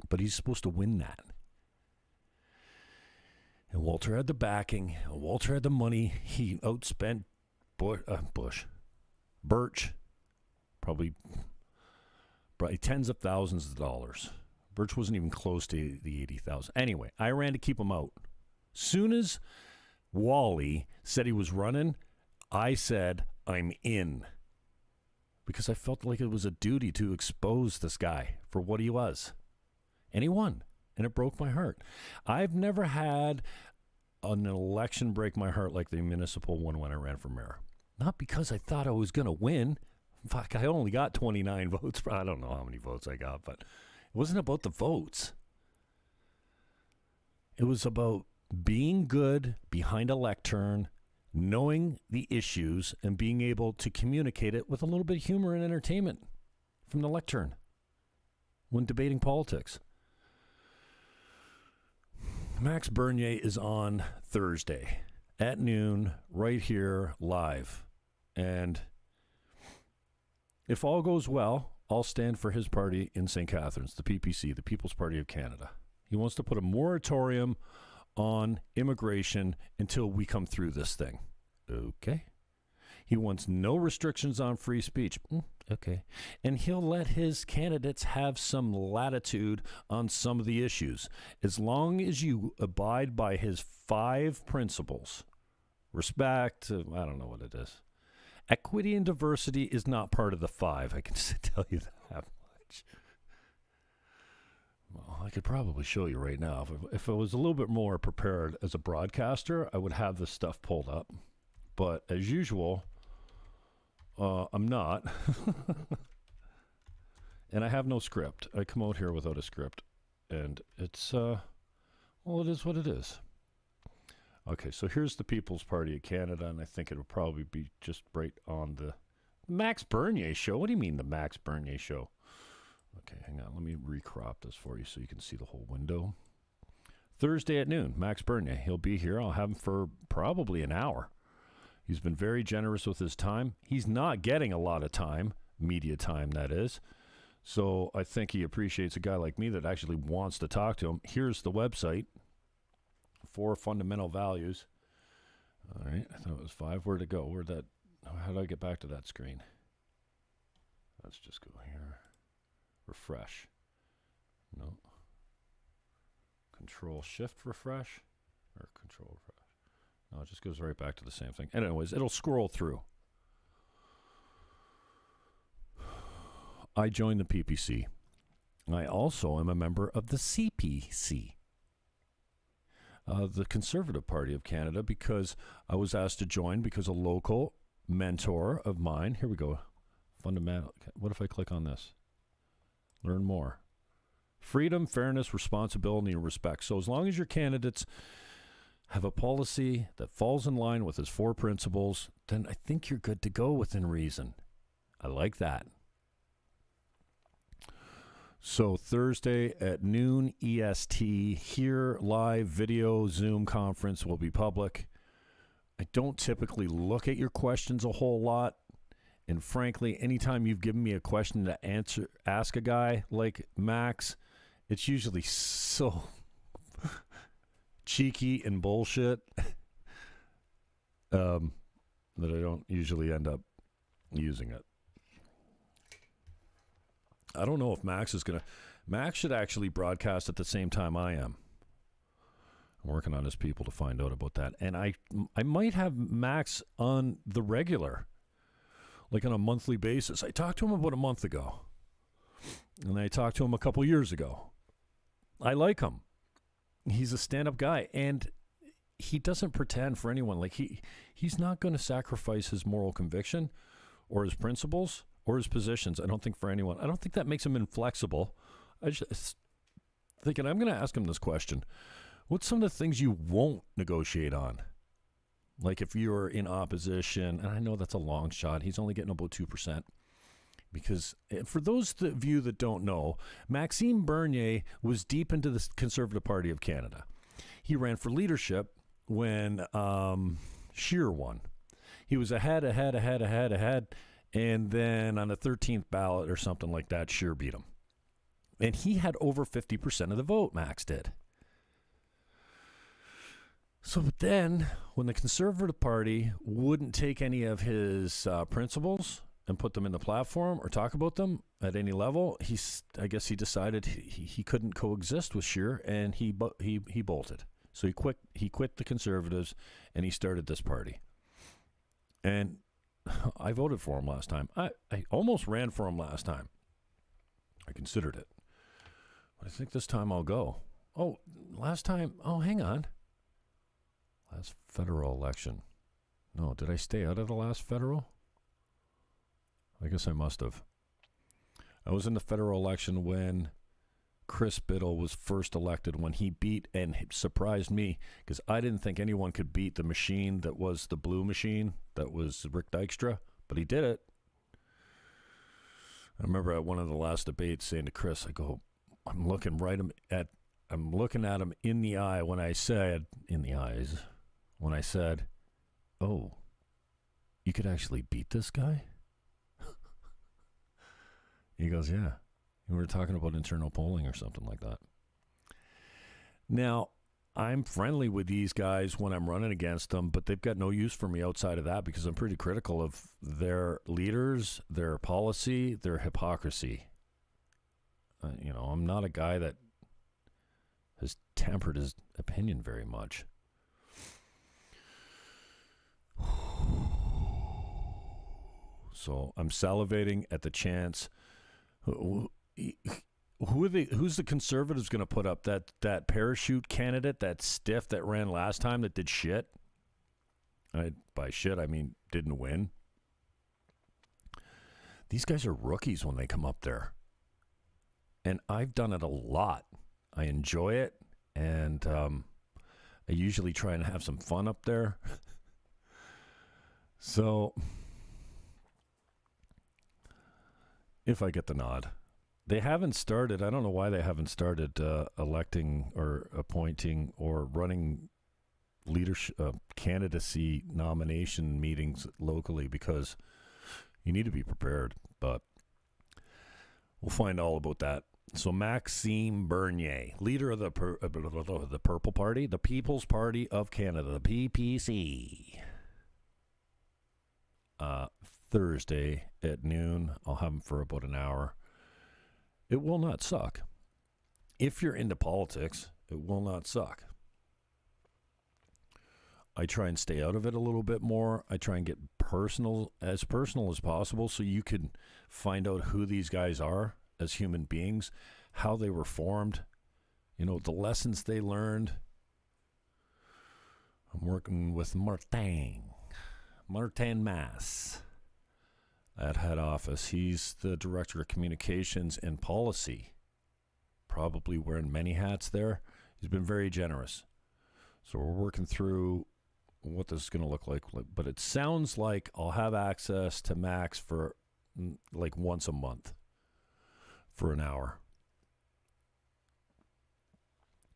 But he's supposed to win that. And Walter had the backing. Walter had the money. He outspent Birch probably tens of thousands of dollars. Birch wasn't even close to the 80,000. Anyway, I ran to keep him out. Soon as Wally said he was running, I said, I'm in. Because I felt like it was a duty to expose this guy for what he was. And he won. And it broke my heart. I've never had an election break my heart like the municipal one when I ran for mayor. Not because I thought I was going to win. Fuck, I only got 29 votes. I don't know how many votes I got, but it wasn't about the votes. It was about being good behind a lectern, knowing the issues, and being able to communicate it with a little bit of humor and entertainment from the lectern when debating politics. Max Bernier is on Thursday at noon right here live. And if all goes well, I'll stand for his party in St. Catharines, the PPC, the People's Party of Canada. He wants to put a moratorium on immigration until we come through this thing. Okay. He wants no restrictions on free speech. Okay. And he'll let his candidates have some latitude on some of the issues. As long as you abide by his 5 principles. Respect, I don't know what it is. Equity and diversity is not part of the 5. I can just tell you that much. Well, I could probably show you right now. If I was a little bit more prepared as a broadcaster, I would have this stuff pulled up. But as usual, I'm not. And I have no script. I come out here without a script. And it's, it is what it is. Okay, so here's the People's Party of Canada, and I think it'll probably be just right on the Max Bernier show. What do you mean the Max Bernier show? Okay, hang on. Let me recrop this for you so you can see the whole window. Thursday at noon, Max Bernier. He'll be here. I'll have him for probably an hour. He's been very generous with his time. He's not getting a lot of time, media time, that is. So I think he appreciates a guy like me that actually wants to talk to him. Here's the website. 4 fundamental values. All right, I thought it was 5. Where'd it go? How do I get back to that screen? Let's just go here. Refresh. No. Control Shift refresh. Or Control refresh. No, it just goes right back to the same thing. Anyways, it'll scroll through. I joined the PPC. I also am a member of the CPC. The Conservative Party of Canada, because I was asked to join because a local mentor of mine, here we go, fundamental, what if I click on this? Learn more. Freedom, fairness, responsibility, and respect. So as long as your candidates have a policy that falls in line with his 4 principles, then I think you're good to go within reason. I like that. So Thursday at noon EST, here live video Zoom conference will be public. I don't typically look at your questions a whole lot. And frankly, anytime you've given me a question to ask a guy like Max, it's usually so cheeky and bullshit that I don't usually end up using it. I don't know if Max is going to... Max should actually broadcast at the same time I am. I'm working on his people to find out about that. And I might have Max on the regular, like on a monthly basis. I talked to him about a month ago. And I talked to him a couple years ago. I like him. He's a stand-up guy. And he doesn't pretend for anyone. Like he's not going to sacrifice his moral conviction or his principles or his positions, I don't think, for anyone. I don't think that makes him inflexible. I just thinking, I'm going to ask him this question. What's some of the things you won't negotiate on? Like if you're in opposition, and I know that's a long shot. He's only getting about 2%. Because for those of you that don't know, Maxime Bernier was deep into the Conservative Party of Canada. He ran for leadership when Scheer won. He was ahead. And then on the 13th ballot or something like that, Scheer beat him. And he had over 50% of the vote, Max did. So then, when the Conservative Party wouldn't take any of his principles and put them in the platform or talk about them at any level, I guess he decided he couldn't coexist with Scheer, and he bolted. So he quit the Conservatives, and he started this party. And I voted for him last time. I almost ran for him last time. I considered it. But I think this time I'll go. Oh, last time. Oh, hang on. Last federal election. No, did I stay out of the last federal? I guess I must have. I was in the federal election when Chris Biddle was first elected, when he beat and surprised me, because I didn't think anyone could beat the machine that was the blue machine, that was Rick Dykstra, but he did it. I remember at one of the last debates saying to Chris, I go, I'm looking at him in the eye when I said, oh, you could actually beat this guy? He goes, yeah. We were talking about internal polling or something like that. Now, I'm friendly with these guys when I'm running against them, but they've got no use for me outside of that because I'm pretty critical of their leaders, their policy, their hypocrisy. I'm not a guy that has tempered his opinion very much. So I'm salivating at the chance. Who's the Conservatives going to put up? That parachute candidate, that stiff that ran last time that did shit? By shit, I mean didn't win. These guys are rookies when they come up there. And I've done it a lot. I enjoy it. And I usually try and have some fun up there. So if I get the nod. They haven't started. I don't know why they haven't started electing or appointing or running leadership candidacy nomination meetings locally, because you need to be prepared. But we'll find all about that. So Maxime Bernier, leader of the Purple Party, the People's Party of Canada, the PPC. Thursday at noon. I'll have him for about an hour. It will not suck. If you're into politics, it will not suck. I try and stay out of it a little bit more. I try and get personal as possible so you can find out who these guys are as human beings, how they were formed, the lessons they learned. I'm working with Martin Mass at head office. He's the director of communications and policy, probably wearing many hats there. He's been very generous. So we're working through what this is going to look like. But it sounds like I'll have access to Max for like once a month for an hour.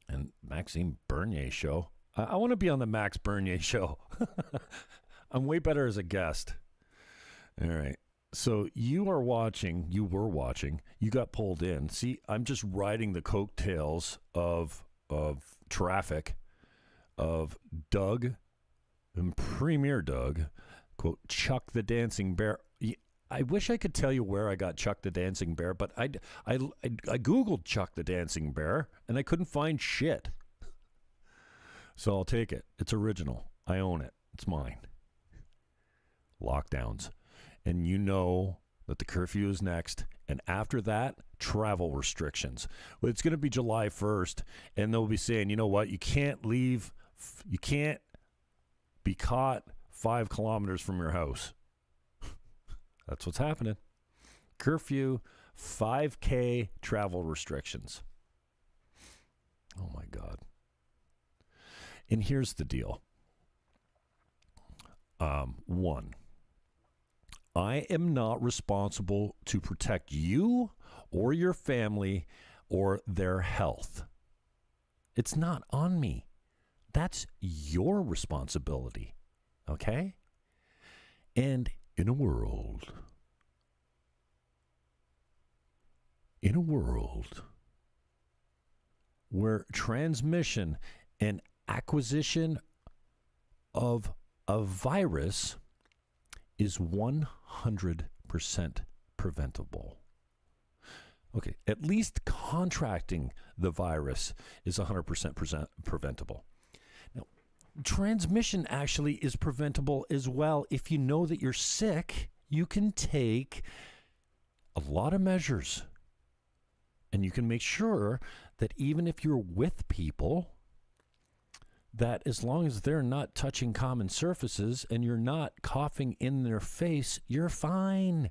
And Maxime Bernier show. I want to be on the Max Bernier show. I'm way better as a guest. All right. So you were watching, you got pulled in. See, I'm just riding the coattails of traffic of Doug and Premier Doug, quote, Chuck the Dancing Bear. I wish I could tell you where I got Chuck the Dancing Bear, but I Googled Chuck the Dancing Bear, and I couldn't find shit. So I'll take it. It's original. I own it. It's mine. Lockdowns. And you know that the curfew is next. And after that, travel restrictions. Well, it's going to be July 1st, and they'll be saying, you know what, you can't leave, you can't be caught 5 kilometers from your house. That's what's happening. Curfew, 5K travel restrictions. Oh, my God. And here's the deal. One, I am not responsible to protect you or your family or their health. It's not on me. That's your responsibility. Okay? And in a world where transmission and acquisition of a virus is 100% preventable. Okay, at least contracting the virus is 100% preventable. Now, transmission actually is preventable as well. If you know that you're sick, you can take a lot of measures. And you can make sure that even if you're with people, that as long as they're not touching common surfaces and you're not coughing in their face, you're fine.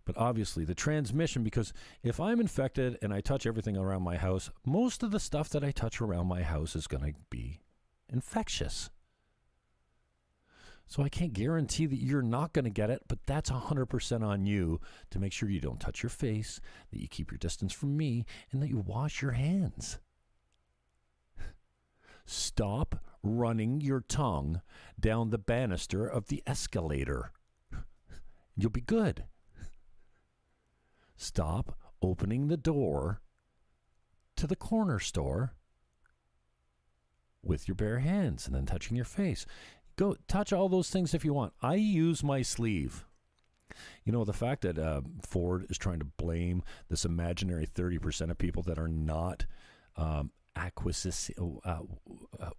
But obviously the transmission, because if I'm infected and I touch everything around my house, most of the stuff that I touch around my house is going to be infectious. So I can't guarantee that you're not going to get it, but that's 100% on you to make sure you don't touch your face, that you keep your distance from me, and that you wash your hands. Stop running your tongue down the banister of the escalator. You'll be good. Stop opening the door to the corner store with your bare hands and then touching your face. Go touch all those things if you want. I use my sleeve. You know, the fact that Ford is trying to blame this imaginary 30% of people that are not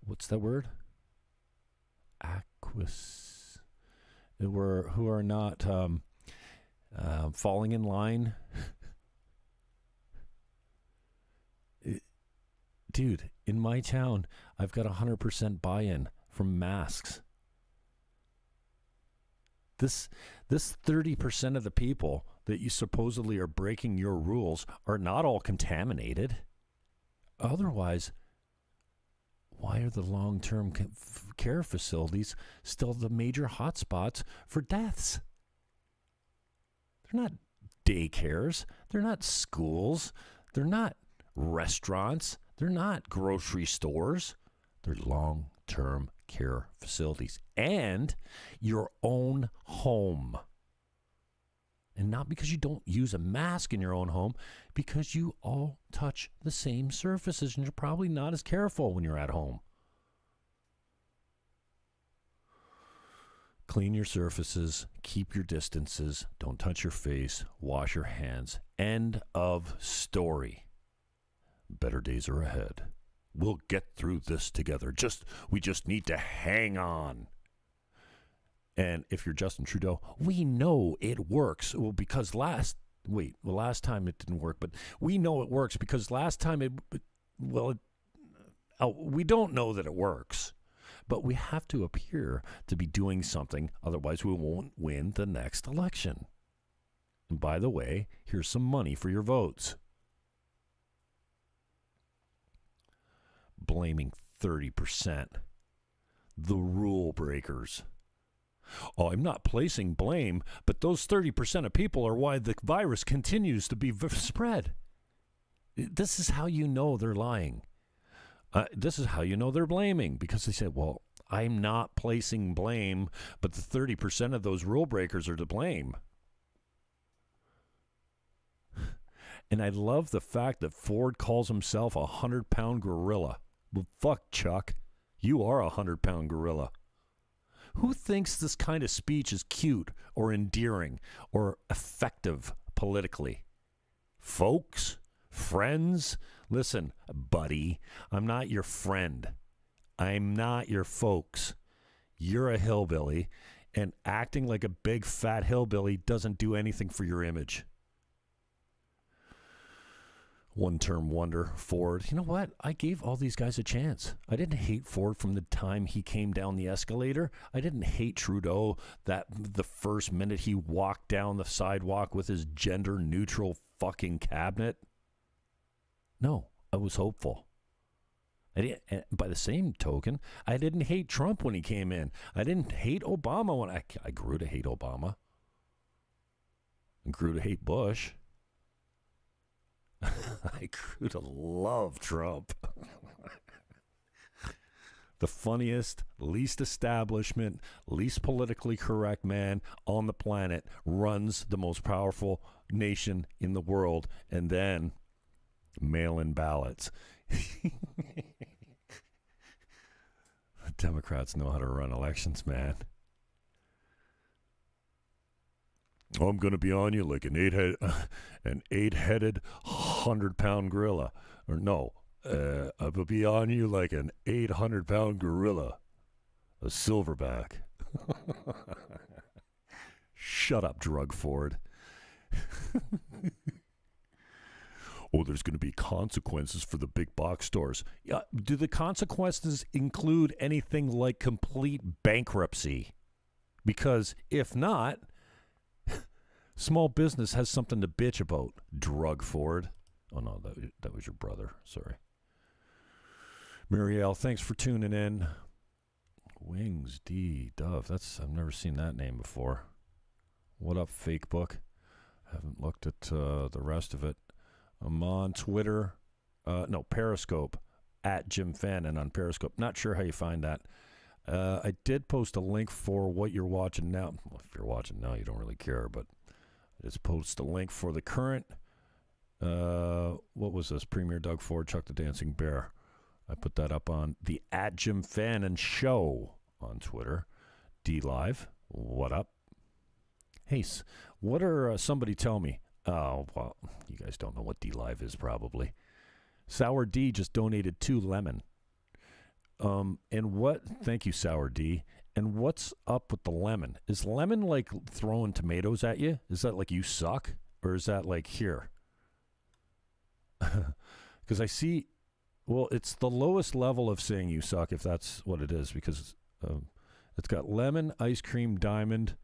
what's that word? Who are not falling in line. Dude, in my town, I've got 100% buy-in from masks. This 30% of the people that you supposedly are breaking your rules are not all contaminated. Otherwise, why are the long-term care facilities still the major hotspots for deaths? They're not daycares. They're not schools. They're not restaurants. They're not grocery stores. They're long-term care facilities and your own home. And not because you don't use a mask in your own home, because you all touch the same surfaces and you're probably not as careful when you're at home. Clean your surfaces, keep your distances, don't touch your face, wash your hands. End of story. Better days are ahead. We'll get through this together. We just need to hang on. And if you're Justin Trudeau, we know it works. Well, because last time it didn't work, but we know it works because last time we don't know that it works. But we have to appear to be doing something, otherwise we won't win the next election. And by the way, here's some money for your votes. Blaming 30%. The rule breakers. Oh, I'm not placing blame, but those 30% of people are why the virus continues to be spread. This is how you know they're lying. This is how you know they're blaming, because they say, well, I'm not placing blame, but the 30% of those rule breakers are to blame. And I love the fact that Ford calls himself a 100-pound gorilla. Well, fuck, Chuck. You are a 100-pound gorilla. Who thinks this kind of speech is cute or endearing or effective politically? Folks? Friends? Listen, buddy, I'm not your friend. I'm not your folks. You're a hillbilly, and acting like a big fat hillbilly doesn't do anything for your image. One-term wonder, Ford. You know what? I gave all these guys a chance. I didn't hate Ford from the time he came down the escalator. I didn't hate Trudeau that the first minute he walked down the sidewalk with his gender-neutral fucking cabinet. No, I was hopeful. And by the same token, I didn't hate Trump when he came in. I didn't hate Obama when I grew to hate Obama. I grew to hate Bush. I grew to love Trump. The funniest, least establishment, least politically correct man on the planet runs the most powerful nation in the world, and then mail-in ballots. The Democrats know how to run elections, man. Oh, I'm going to be on you like an eight-headed, 100-pound gorilla. Or no, I will be on you like an 800-pound gorilla. A silverback. Shut up, Drug Ford. Oh, there's going to be consequences for the big box stores. Yeah, do the consequences include anything like complete bankruptcy? Because if not, small business has something to bitch about, Drug Ford. Oh, no, that was your brother. Sorry. Muriel, thanks for tuning in. Wings D. Dove. I've never seen that name before. What up, Fake Book? Haven't looked at the rest of it. I'm on Twitter. Periscope. At Jim Fannin on Periscope. Not sure how you find that. I did post a link for what you're watching now. Well, if you're watching now, you don't really care, but I just post a link for the current, what was this? Premier Doug Ford, Chuck the Dancing Bear. I put that up on the at Jim Fannin Show on Twitter. D Live, what up? Hey, what are, somebody tell me. Oh, well, you guys don't know what D Live is probably. Sour D just donated 2 lemon. Thank you, Sour D. And what's up with the lemon? Is lemon like throwing tomatoes at you? Is that like you suck? Or is that like here? Because I see, well, it's the lowest level of saying you suck if that's what it is. Because it's got lemon, ice cream, diamond,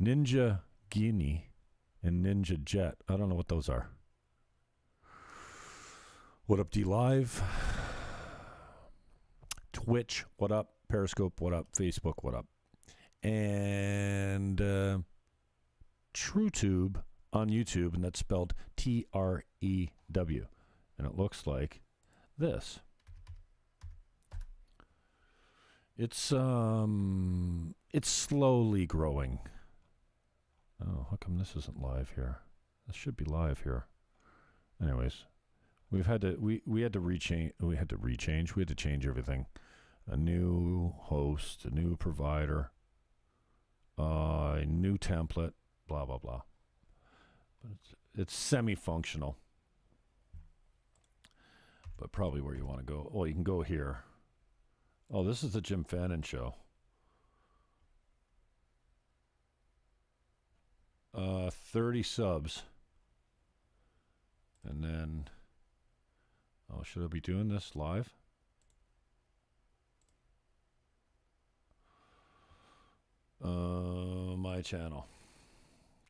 Ninja Guinea, and Ninja Jet. I don't know what those are. What up, D Live? Twitch, what up? Periscope, what up? Facebook, what up? And TrueTube on YouTube, and that's spelled Trew. And it looks like this. It's slowly growing. Oh, how come this isn't live here? This should be live here. Anyways, we had to change everything. A new host, a new provider, a new template, blah blah blah. But it's semi-functional. But probably where you want to go. Oh, you can go here. Oh, this is the Jim Fannin Show. 30 subs. And then, oh, should I be doing this live? My channel.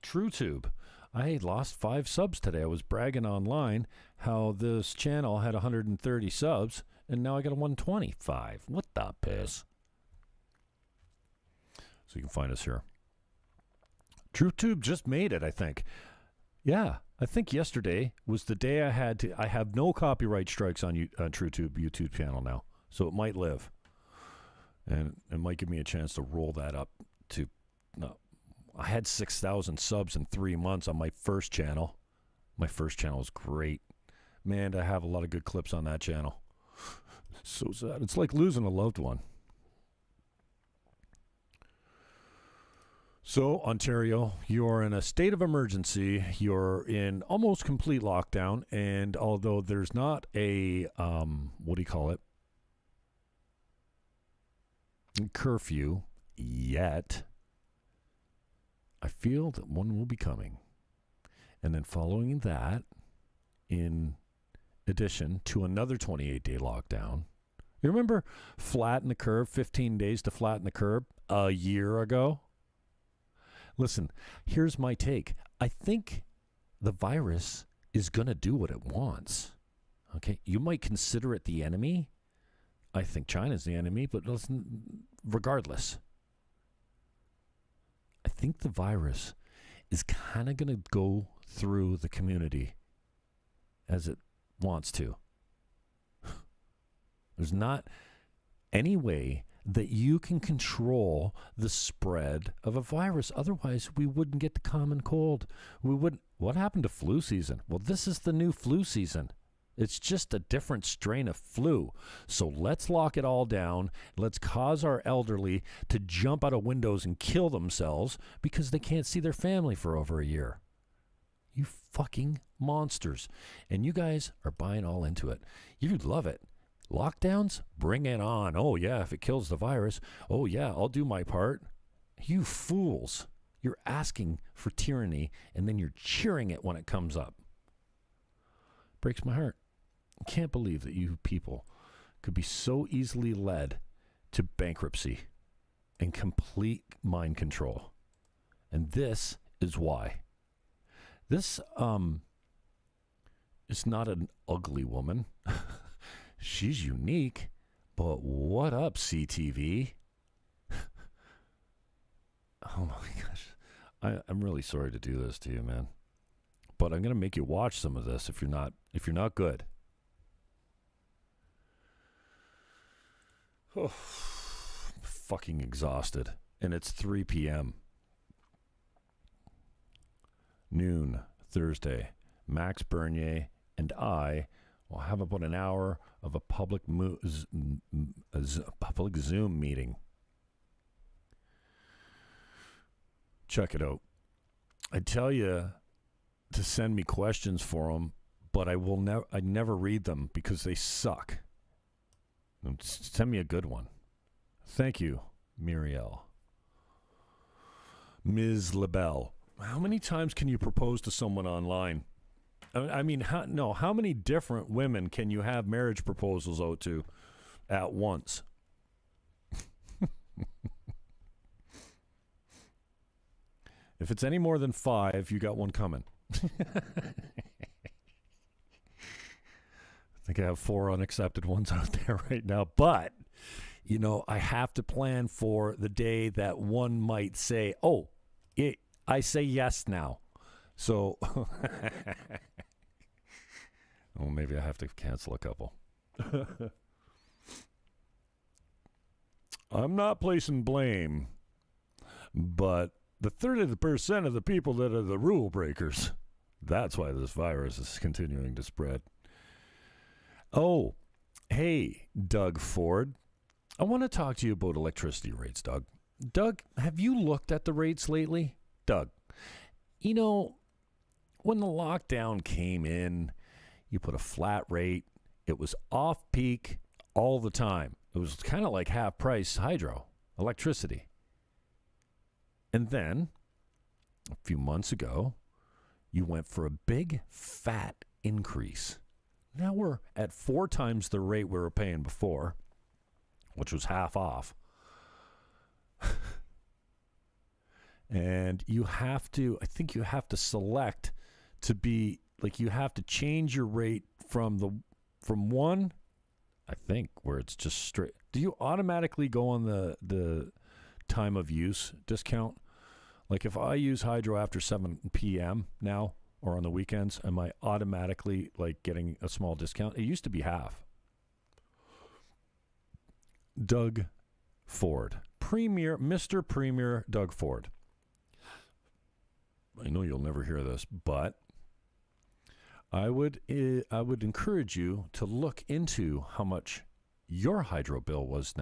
TrueTube. I lost 5 subs today. I was bragging online how this channel had 130 subs, and now I got a 125. What the piss? So you can find us here. TrueTube just made it, I think. Yeah, I think yesterday was the day I have no copyright strikes on TrueTube YouTube channel now, so it might live, and it might give me a chance to roll that up to. No, I had 6,000 subs in 3 months on my first channel. My first channel is great, man. I have a lot of good clips on that channel. So sad. It's like losing a loved one. So, Ontario, you're in a state of emergency. You're in almost complete lockdown. And although there's not a, what do you call it? Curfew yet, I feel that one will be coming. And then following that, in addition to another 28-day lockdown. You remember flatten the curve, 15 days to flatten the curve a year ago? Listen, here's my take. I think the virus is going to do what it wants. Okay? You might consider it the enemy. I think China's the enemy, but listen, regardless, I think the virus is kind of going to go through the community as it wants to. There's not any way that you can control the spread of a virus. Otherwise, we wouldn't get the common cold. We wouldn't. What happened to flu season? Well, this is the new flu season. It's just a different strain of flu. So let's lock it all down. Let's cause our elderly to jump out of windows and kill themselves because they can't see their family for over a year. You fucking monsters. And you guys are buying all into it. You love it. Lockdowns? Bring it on. Oh, yeah, if it kills the virus. Oh, yeah, I'll do my part. You fools. You're asking for tyranny, and then you're cheering it when it comes up. Breaks my heart. I can't believe that you people could be so easily led to bankruptcy and complete mind control. And this is why. This is not an ugly woman. She's unique, but what up, CTV? Oh my gosh. I'm really sorry to do this to you, man. But I'm going to make you watch some of this if you're not good. Oh, I'm fucking exhausted. And it's 3 p.m. Noon, Thursday. Max Bernier and I will have about an hour of a public Zoom meeting. Check it out. I tell you to send me questions for them, but I never read them because they suck. Send me a good one. Thank you, Muriel. Ms. LaBelle, how many times can you propose to someone online? I mean, how many different women can you have marriage proposals out to at once? If it's any more than 5, you got one coming. I think I have 4 unaccepted ones out there right now. But, I have to plan for the day that one might say, I say yes now. So, maybe I have to cancel a couple. I'm not placing blame, but the 30% of the people that are the rule breakers, that's why this virus is continuing to spread. Oh, hey, Doug Ford. I want to talk to you about electricity rates, Doug. Doug, have you looked at the rates lately? Doug, when the lockdown came in, you put a flat rate. It was off-peak all the time. It was kind of like half-price hydro, electricity. And then, a few months ago, you went for a big, fat increase. Now we're at 4 times the rate we were paying before, which was half off. And I think you have to select to be, you have to change your rate from one, I think, where it's just straight. Do you automatically go on the time of use discount? Like if I use hydro after 7 p.m. now, or on the weekends, am I automatically like getting a small discount? It used to be half. Doug Ford, Mr. Premier Doug Ford. I know you'll never hear this, but I would encourage you to look into how much your hydro bill was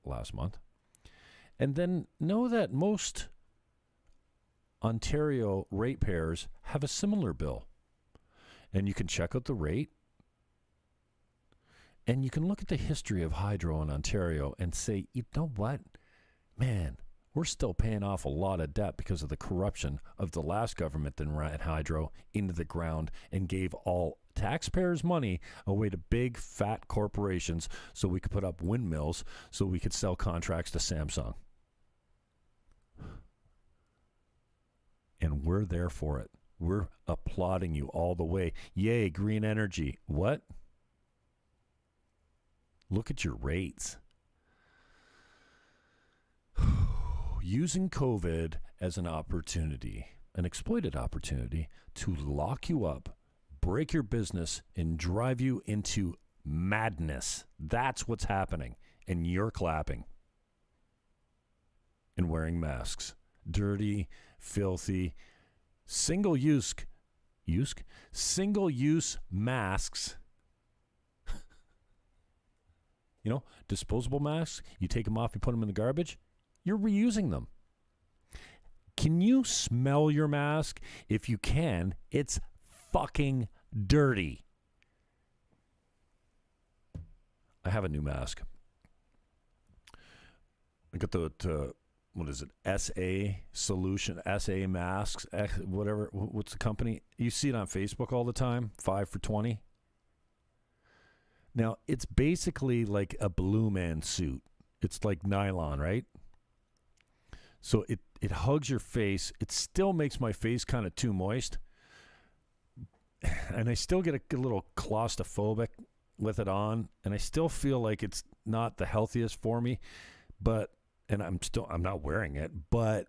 last month, and then know that most Ontario ratepayers have a similar bill, and you can check out the rate, and you can look at the history of hydro in Ontario and say, you know what, man, we're still paying off a lot of debt because of the corruption of the last government that ran hydro into the ground and gave all taxpayers' money away to big, fat corporations so we could put up windmills so we could sell contracts to Samsung. And we're there for it. We're applauding you all the way. Yay, green energy. What? Look at your rates. Using COVID as an opportunity, an exploited opportunity to lock you up, break your business, and drive you into madness. That's what's happening. And you're clapping and wearing masks. Dirty, filthy, single-use masks. You know, disposable masks. You take them off, you put them in the garbage. You're reusing them. Can you smell your mask? If you can, it's fucking dirty. I have a new mask. I got the what is it? SA Solution, SA Masks, whatever. What's the company? You see it on Facebook all the time, 5 for $20. Now, it's basically like a Blue Man suit. It's like nylon, right? So it hugs your face. It still makes my face kind of too moist. And I still get a little claustrophobic with it on. And I still feel like it's not the healthiest for me. But, and I'm not wearing it. But,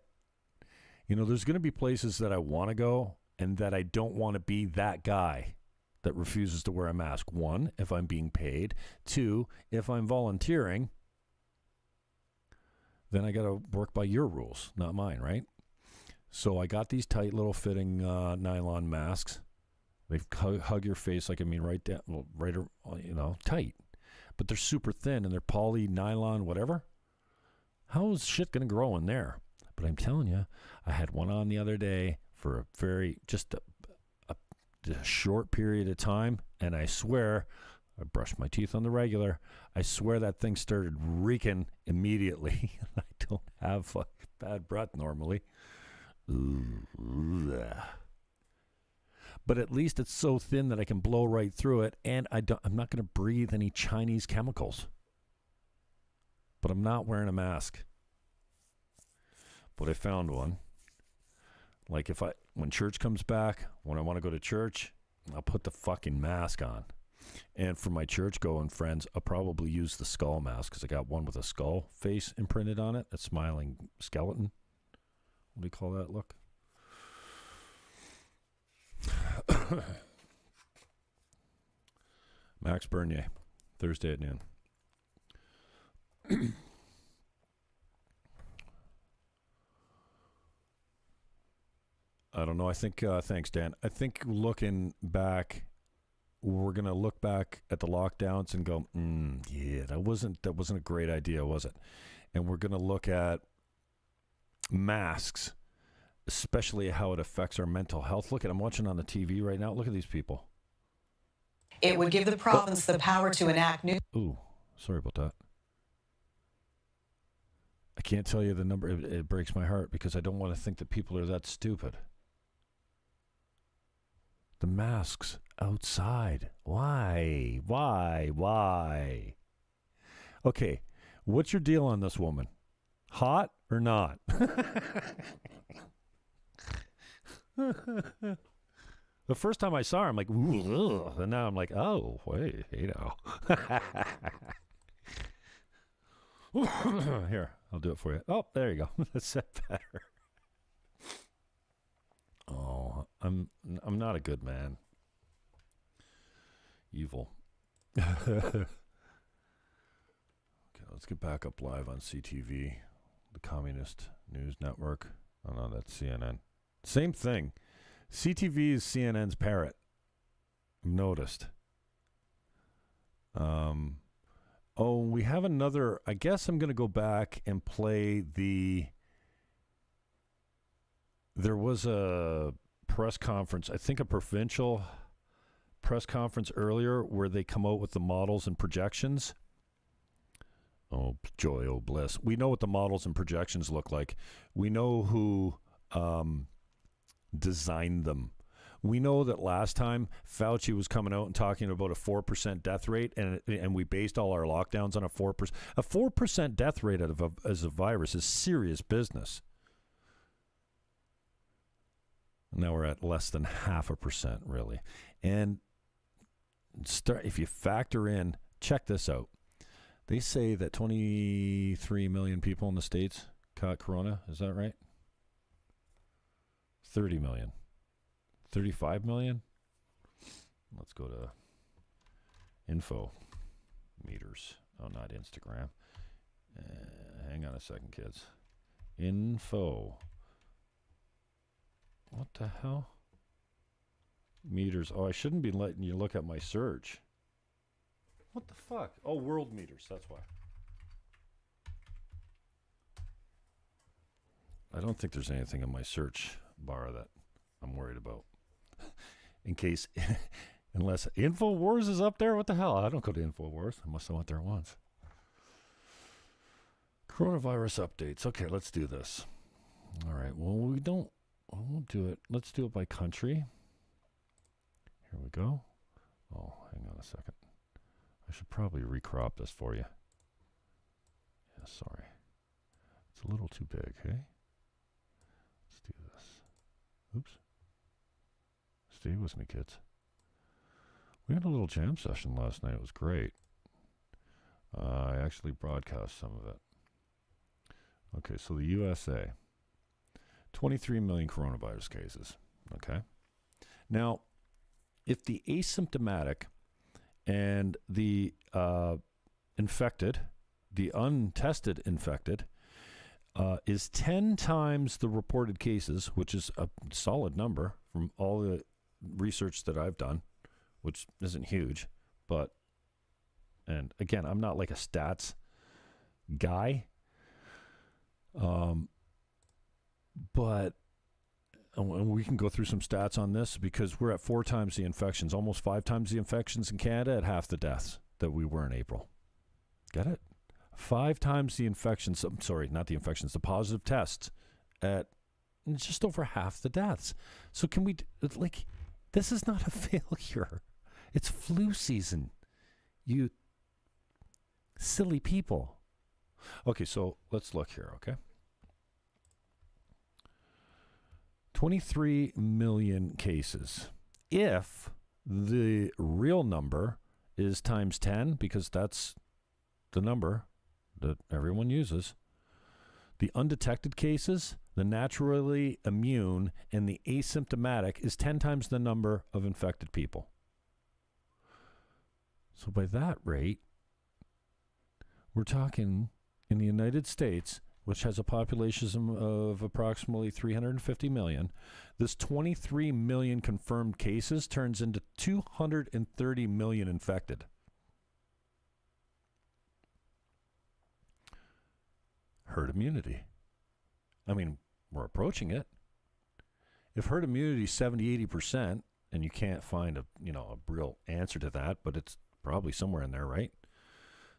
you know, there's going to be places that I want to go and that I don't want to be that guy that refuses to wear a mask. 1, if I'm being paid. 2, if I'm volunteering. Then I got to work by your rules, not mine, right? So I got these tight little fitting nylon masks. They hug your face, like, I mean, right down, well, right, you know, tight. But they're super thin and they're poly, nylon, whatever. How is shit going to grow in there? But I'm telling you, I had one on the other day for just a short period of time. And I swear, I brushed my teeth on the regular. I swear that thing started reeking immediately. I don't have bad breath normally. But at least it's so thin that I can blow right through it, and I'm not going to breathe any Chinese chemicals. But I'm not wearing a mask. But I found one. Like when church comes back, when I want to go to church, I'll put the fucking mask on. And for my church-going friends, I'll probably use the skull mask because I got one with a skull face imprinted on it, a smiling skeleton. What do you call that look? Max Bernier, Thursday at noon. I don't know. I think, thanks, Dan. I think looking back, we're going to look back at the lockdowns and go, yeah, that wasn't a great idea, was it? And we're going to look at masks, especially how it affects our mental health. Look at, I'm watching on the TV right now. Look at these people. It would give the province the power to enact new... Ooh, sorry about that. I can't tell you the number. It breaks my heart because I don't want to think that people are that stupid. The masks outside. Why? Okay, what's your deal on this woman? Hot or not? The first time I saw her, I'm like, ooh, ugh. And now I'm like, oh, wait, you know. Here, I'll do it for you. Oh, there you go. That's better. Oh, I'm not a good man. Evil. Okay, let's get back up live on CTV, the Communist News Network. Oh no, that's CNN. Same thing. CTV is CNN's parrot. I've noticed. Oh, we have another. I guess I'm going to go back and play the. There was a press conference, I think a provincial press conference earlier, where they come out with the models and projections. Oh, joy, oh, bliss. We know what the models and projections look like. We know who designed them. We know that last time Fauci was coming out and talking about a 4% death rate, and we based all our lockdowns on a 4%. A 4% death rate as a virus is serious business. Now we're at less than 0.5%, really. And if you factor in, check this out. They say that 23 million people in the States caught corona. Is that right? 30 million. 35 million? Let's go to info meters. Oh, not Instagram. Hang on a second, kids. Info. What the hell? Meters. Oh, I shouldn't be letting you look at my search. What the fuck? Oh, world meters. That's why. I don't think there's anything in my search bar that I'm worried about. In case, unless InfoWars is up there, what the hell? I don't go to InfoWars. I must have went there once. Coronavirus updates. Okay, let's do this. All right. Well, we won't do it. Let's do it by country. Here we go. Oh, hang on a second. I should probably recrop this for you. Yeah, sorry. It's a little too big, hey? Let's do this. Oops. Stay with me, kids. We had a little jam session last night. It was great. I actually broadcast some of it. Okay, so the USA. 23 million coronavirus cases. Okay. Now, if the asymptomatic and the infected, the untested infected, is 10 times the reported cases, which is a solid number from all the research that I've done, which isn't huge, but, and again, I'm not like a stats guy, but and we can go through some stats on this because we're at 4 times the infections, almost 5 times the infections in Canada at half the deaths that we were in April. Get it? 5 times the infections, I'm sorry, not the infections, the positive tests at just over half the deaths. So can we, like, this is not a failure. It's flu season. You silly people. Okay, so let's look here, okay? 23 million cases. If the real number is times 10, because that's the number that everyone uses, the undetected cases, the naturally immune, and the asymptomatic is 10 times the number of infected people. So by that rate, we're talking in the United States, which has a population of approximately 350 million, this 23 million confirmed cases turns into 230 million infected. Herd immunity. I mean, we're approaching it. If herd immunity is 70, 80%, and you can't find a real answer to that, but it's probably somewhere in there, right?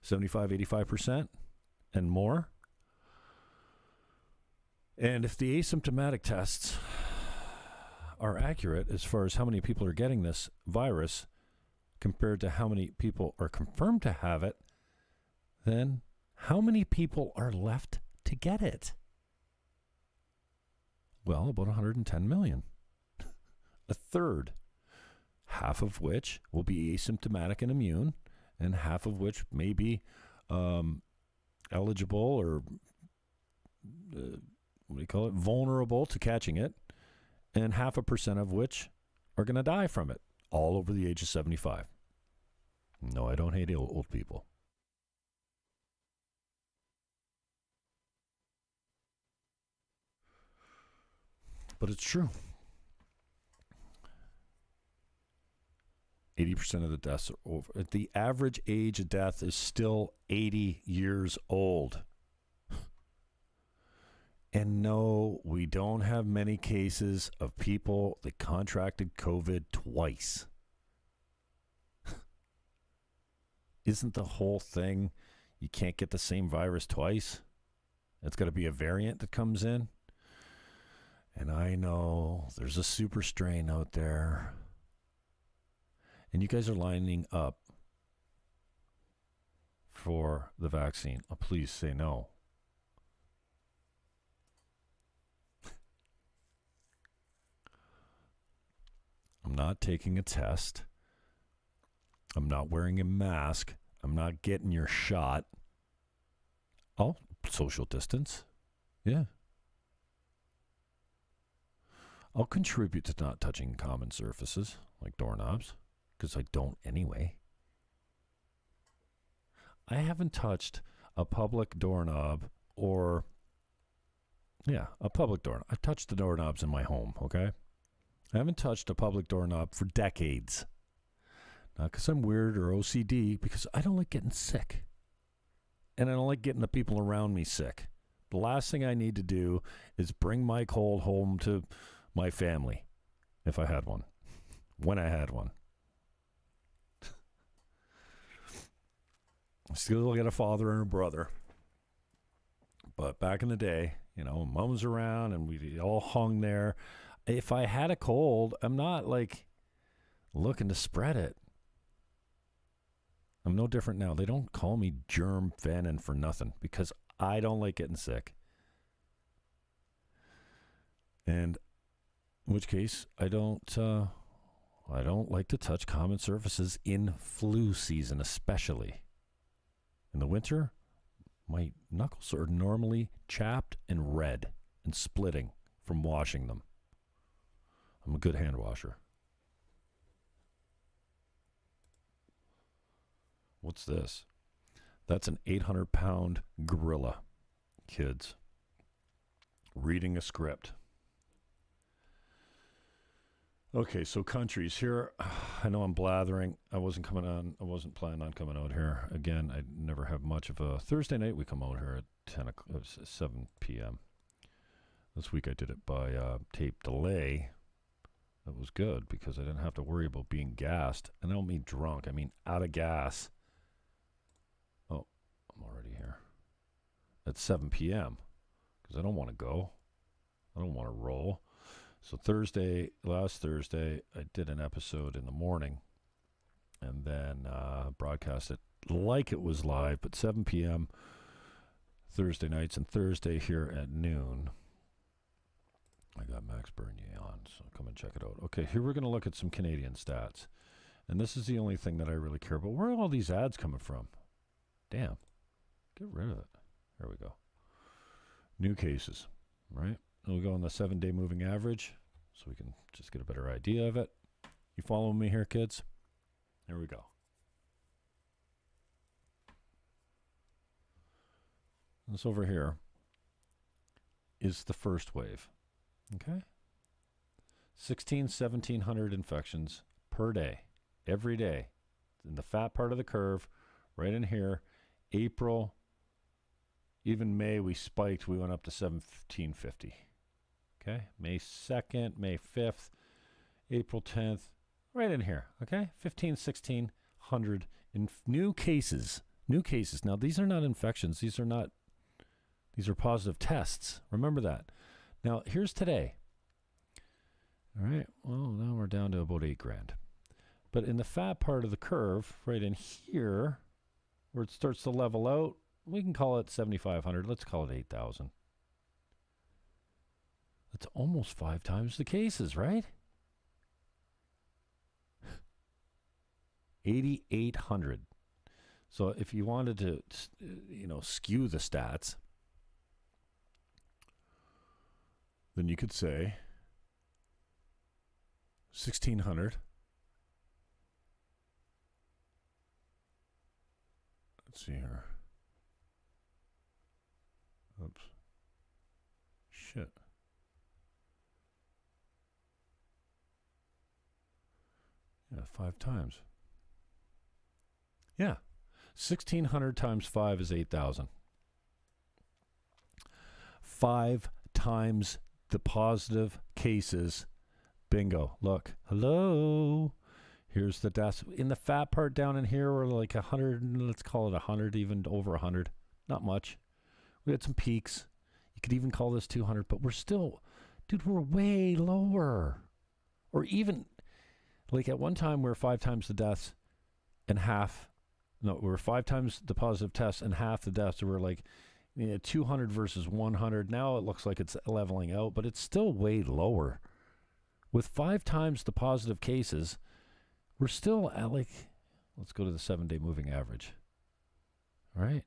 75, 85% and more. And if the asymptomatic tests are accurate as far as how many people are getting this virus compared to how many people are confirmed to have it, then how many people are left to get it? Well, about 110 million. A third. Half of which will be asymptomatic and immune, and half of which may be eligible or, vulnerable to catching it. and 0.5% of which are going to die from it, all over the age of 75. No, I don't hate old people. But it's true. 80% of the deaths are over. The average age of death is still 80 years old. And no, we don't have many cases of people that contracted COVID twice. Isn't the whole thing you can't get the same virus twice? It's got to be a variant that comes in. And I know there's a super strain out there. And you guys are lining up for the vaccine. Oh, please say no. I'm not taking a test. I'm not wearing a mask. I'm not getting your shot. Oh, social distance. Yeah. I'll contribute to not touching common surfaces like doorknobs, because I don't anyway. I haven't touched a public doorknob or, a public doorknob. I've touched the doorknobs in my home, okay? I haven't touched a public doorknob for decades. Not because I'm weird or OCD, because I don't like getting sick. And I don't like getting the people around me sick. The last thing I need to do is bring my cold home to my family, if I had one, when I had one. I still get a father and a brother. But back in the day, Mom was around and we all hung there. If I had a cold, I'm not like looking to spread it. I'm no different now. They don't call me germ venom for nothing because I don't like getting sick. And in which case, I don't like to touch common surfaces in flu season, especially. In the winter, my knuckles are normally chapped and red and splitting from washing them. I'm a good hand washer. What's this? That's an 800-pound gorilla, kids, reading a script. Okay, so countries here. I know I'm blathering. I wasn't planning on coming out here. Again, I never have much of a Thursday night. We come out here at 7 p.m. This week I did it by tape delay. That was good because I didn't have to worry about being gassed. And I don't mean drunk. I mean out of gas. Oh, I'm already here. At 7 p.m. because I don't want to go. I don't want to roll. So last Thursday, I did an episode in the morning and then broadcast it like it was live, but 7 p.m. Thursday nights and Thursday here at noon. I got Max Bernier on, so come and check it out. Okay, here we're going to look at some Canadian stats. And this is the only thing that I really care about. Where are all these ads coming from? Damn. Get rid of it. There we go. New cases, right? We'll go on the 7-day moving average so we can just get a better idea of it. You following me here, kids? Here we go. This over here is the first wave. Okay? 1,700 infections per day, every day. In the fat part of the curve, right in here, April, even May, we spiked. We went up to 1,750. Okay, May 2nd, May 5th, April 10th, right in here, okay? 1,600 in new cases. New cases. Now, these are not infections. These are positive tests. Remember that. Now, here's today. All right, well, now we're down to about 8,000. But in the fat part of the curve, right in here, where it starts to level out, we can call it 7,500. Let's call it 8,000. That's almost 5 times the cases, right? 8,800. So if you wanted to, skew the stats, then you could say 1,600. Let's see here. Oops. Shit. Yeah, 5 times. Yeah. 1,600 times 5 is 8,000. 5 times the positive cases. Bingo. Look. Hello. Here's the deaths. In the fat part down in here, we're like 100, let's call it 100, even over 100. Not much. We had some peaks. You could even call this 200, but we're still, dude, we're way lower. Or even, like at one time, we were 5 times the deaths and half, no, we were 5 times the positive tests and half the deaths. So we're like 200 versus 100. Now it looks like it's leveling out, but it's still way lower. With 5 times the positive cases, we're still at like, let's go to the 7-day moving average. All right.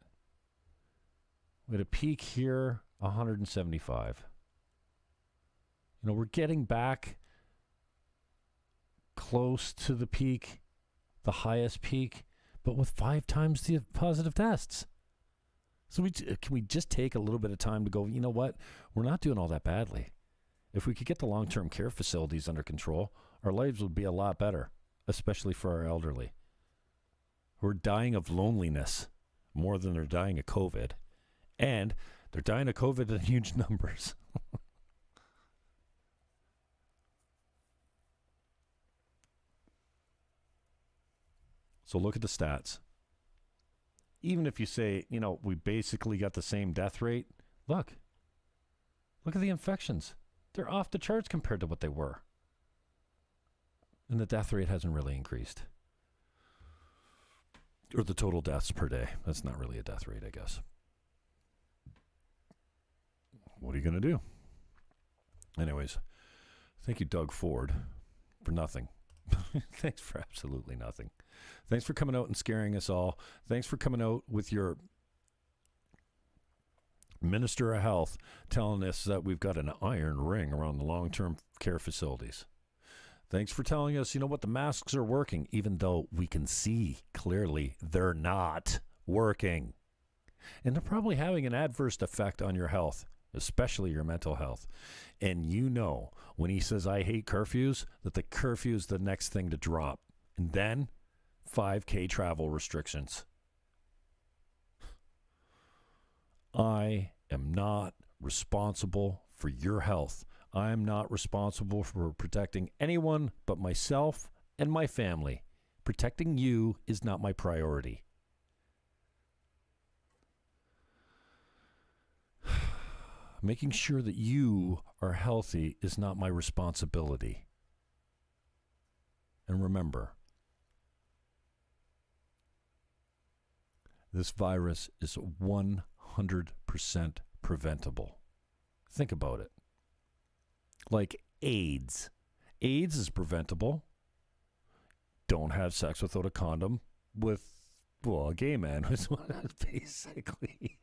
We had a peak here, 175. You know, we're getting back close to the peak, the highest peak, but with 5 times the positive tests. So can we just take a little bit of time to go, you know what? We're not doing all that badly. If we could get the long-term care facilities under control, our lives would be a lot better, especially for our elderly, who are dying of loneliness more than they're dying of COVID. And they're dying of COVID in huge numbers. So look at the stats. Even if you say, you know, we basically got the same death rate, look at the infections. They're off the charts compared to what they were. And the death rate hasn't really increased. Or the total deaths per day. That's not really a death rate, I guess. What are you going to do? Anyways, thank you, Doug Ford, for nothing. Thanks for absolutely nothing. Thanks for coming out and scaring us all. Thanks for coming out with your Minister of Health telling us that we've got an iron ring around the long-term care facilities. Thanks for telling us, you know what, the masks are working, even though we can see clearly they're not working. And they're probably having an adverse effect on your health, especially your mental health. And you know, when he says, I hate curfews, that the curfew is the next thing to drop. And then 5K travel restrictions. I am not responsible for your health. I am not responsible for protecting anyone but myself and my family. Protecting you is not my priority. Making sure that you are healthy is not my responsibility. And remember, this virus is 100% preventable. Think about it. Like AIDS. AIDS is preventable. Don't have sex without a condom with, well, a gay man is what basically.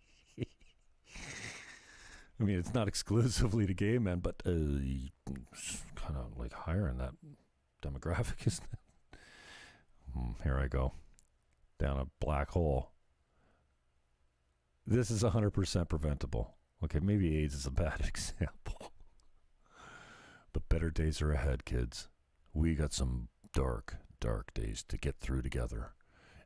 I mean, it's not exclusively to gay men, but kind of like higher in that demographic, isn't it? Here I go. Down a black hole. This is 100% preventable. Okay, maybe AIDS is a bad example. But better days are ahead, kids. We got some dark, dark days to get through together.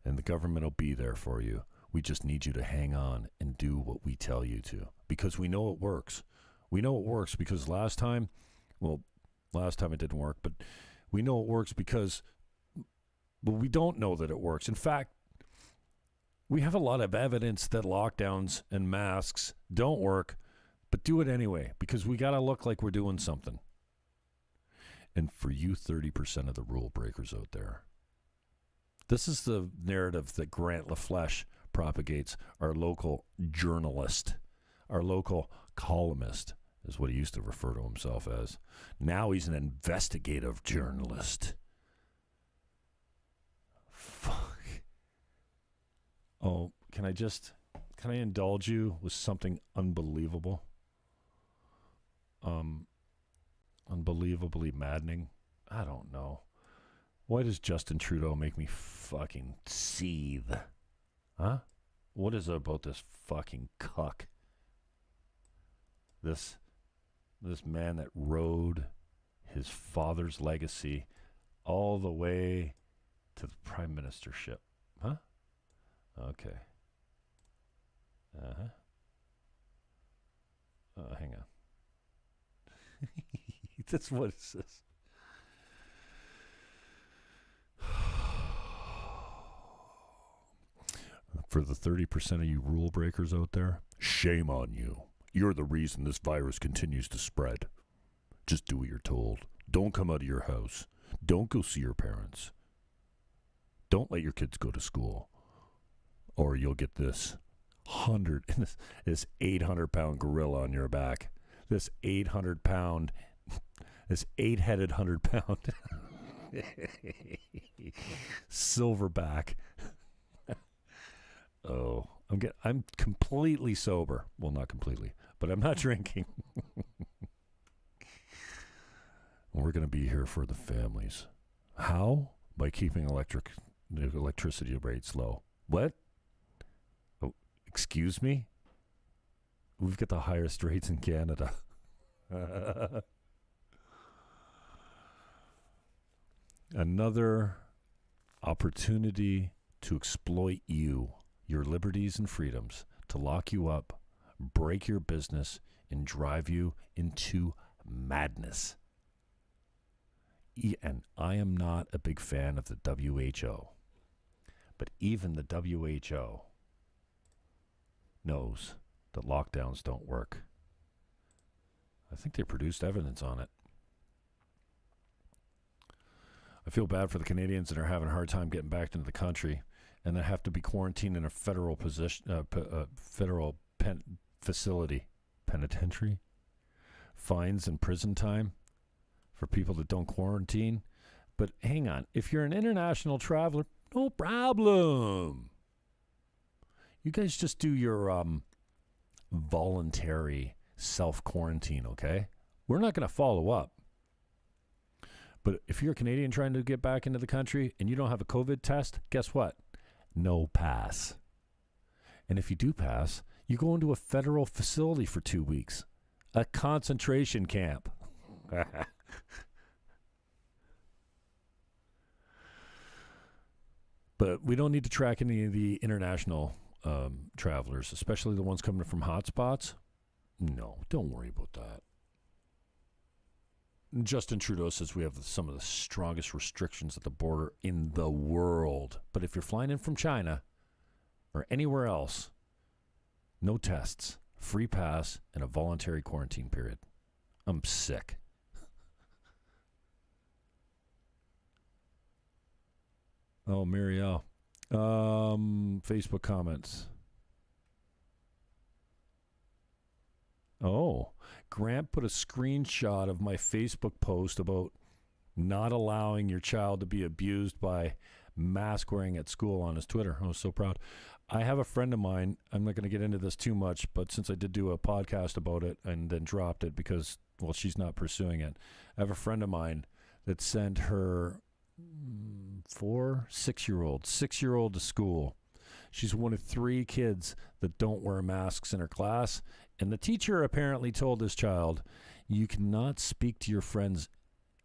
And the government will be there for you. We just need you to hang on and do what we tell you to. Because we know it works. We know it works because last time it didn't work, but we know it works because we don't know that it works. In fact, we have a lot of evidence that lockdowns and masks don't work, but do it anyway because we got to look like we're doing something. And for you 30% of the rule breakers out there, this is the narrative that Grant LaFleche propagates. Our local journalist, our local columnist is what he used to refer to himself as. Now he's an investigative journalist. Fuck. Oh, can I indulge you with something unbelievable? Unbelievably maddening. I don't know. Why does Justin Trudeau make me fucking seethe? Huh? What is it about this fucking cuck? This man that rode his father's legacy all the way to the prime ministership. Huh? Okay. Uh-huh. Hang on. That's what it says. For the 30% of you rule breakers out there, shame on you. You're the reason this virus continues to spread. Just do what you're told. Don't come out of your house. Don't go see your parents. Don't let your kids go to school. Or you'll get this 800-pound gorilla on your back. This 800-pound, this 8-headed 100-pound silverback. Oh, I'm completely sober. Well, not completely, but I'm not drinking. We're going to be here for the families. How? By keeping electricity rates low. What? Oh, excuse me? We've got the highest rates in Canada. Another opportunity to exploit you, your liberties and freedoms, to lock you up, break your business, and drive you into madness. And I am not a big fan of the WHO, but even the WHO knows that lockdowns don't work. I think they produced evidence on it. I feel bad for the Canadians that are having a hard time getting back into the country and that have to be quarantined in a federal facility, penitentiary, fines and prison time for people that don't quarantine. But hang on, if you're an international traveler, no problem. You guys just do your voluntary self-quarantine, okay? We're not going to follow up. But if you're a Canadian trying to get back into the country and you don't have a COVID test, guess what? No pass. And if you do pass, you go into a federal facility for 2 weeks. A concentration camp. But we don't need to track any of the international travelers, especially the ones coming from hotspots. No, don't worry about that. Justin Trudeau says we have some of the strongest restrictions at the border in the world. But if you're flying in from China or anywhere else, no tests, free pass, and a voluntary quarantine period. I'm sick. Oh, Marielle. Facebook comments. Oh, Grant put a screenshot of my Facebook post about not allowing your child to be abused by mask wearing at school on his Twitter. I was so proud. I have a friend of mine. I'm not going to get into this too much, but since I did do a podcast about it and then dropped it because, well, she's not pursuing it. I have a friend of mine that sent her 6-year-old to school. She's one of 3 kids that don't wear masks in her class. And the teacher apparently told this child, you cannot speak to your friends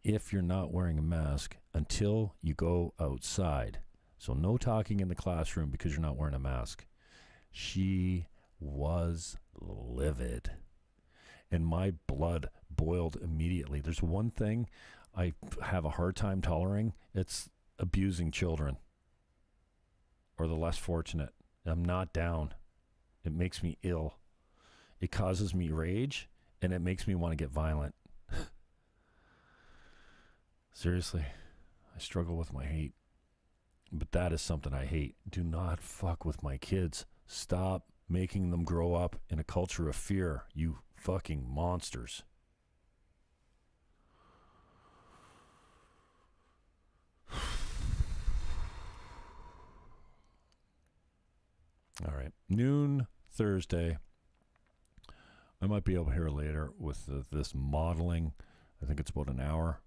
if you're not wearing a mask until you go outside. So no talking in the classroom because you're not wearing a mask. She was livid. And my blood boiled immediately. There's one thing I have a hard time tolerating. It's abusing children or the less fortunate. I'm not down. It makes me ill. It causes me rage, and it makes me want to get violent. Seriously, I struggle with my hate. But that is something I hate. Do not fuck with my kids. Stop making them grow up in a culture of fear, you fucking monsters. All right, noon Thursday. I might be able to hear later with this modeling. I think it's about an hour.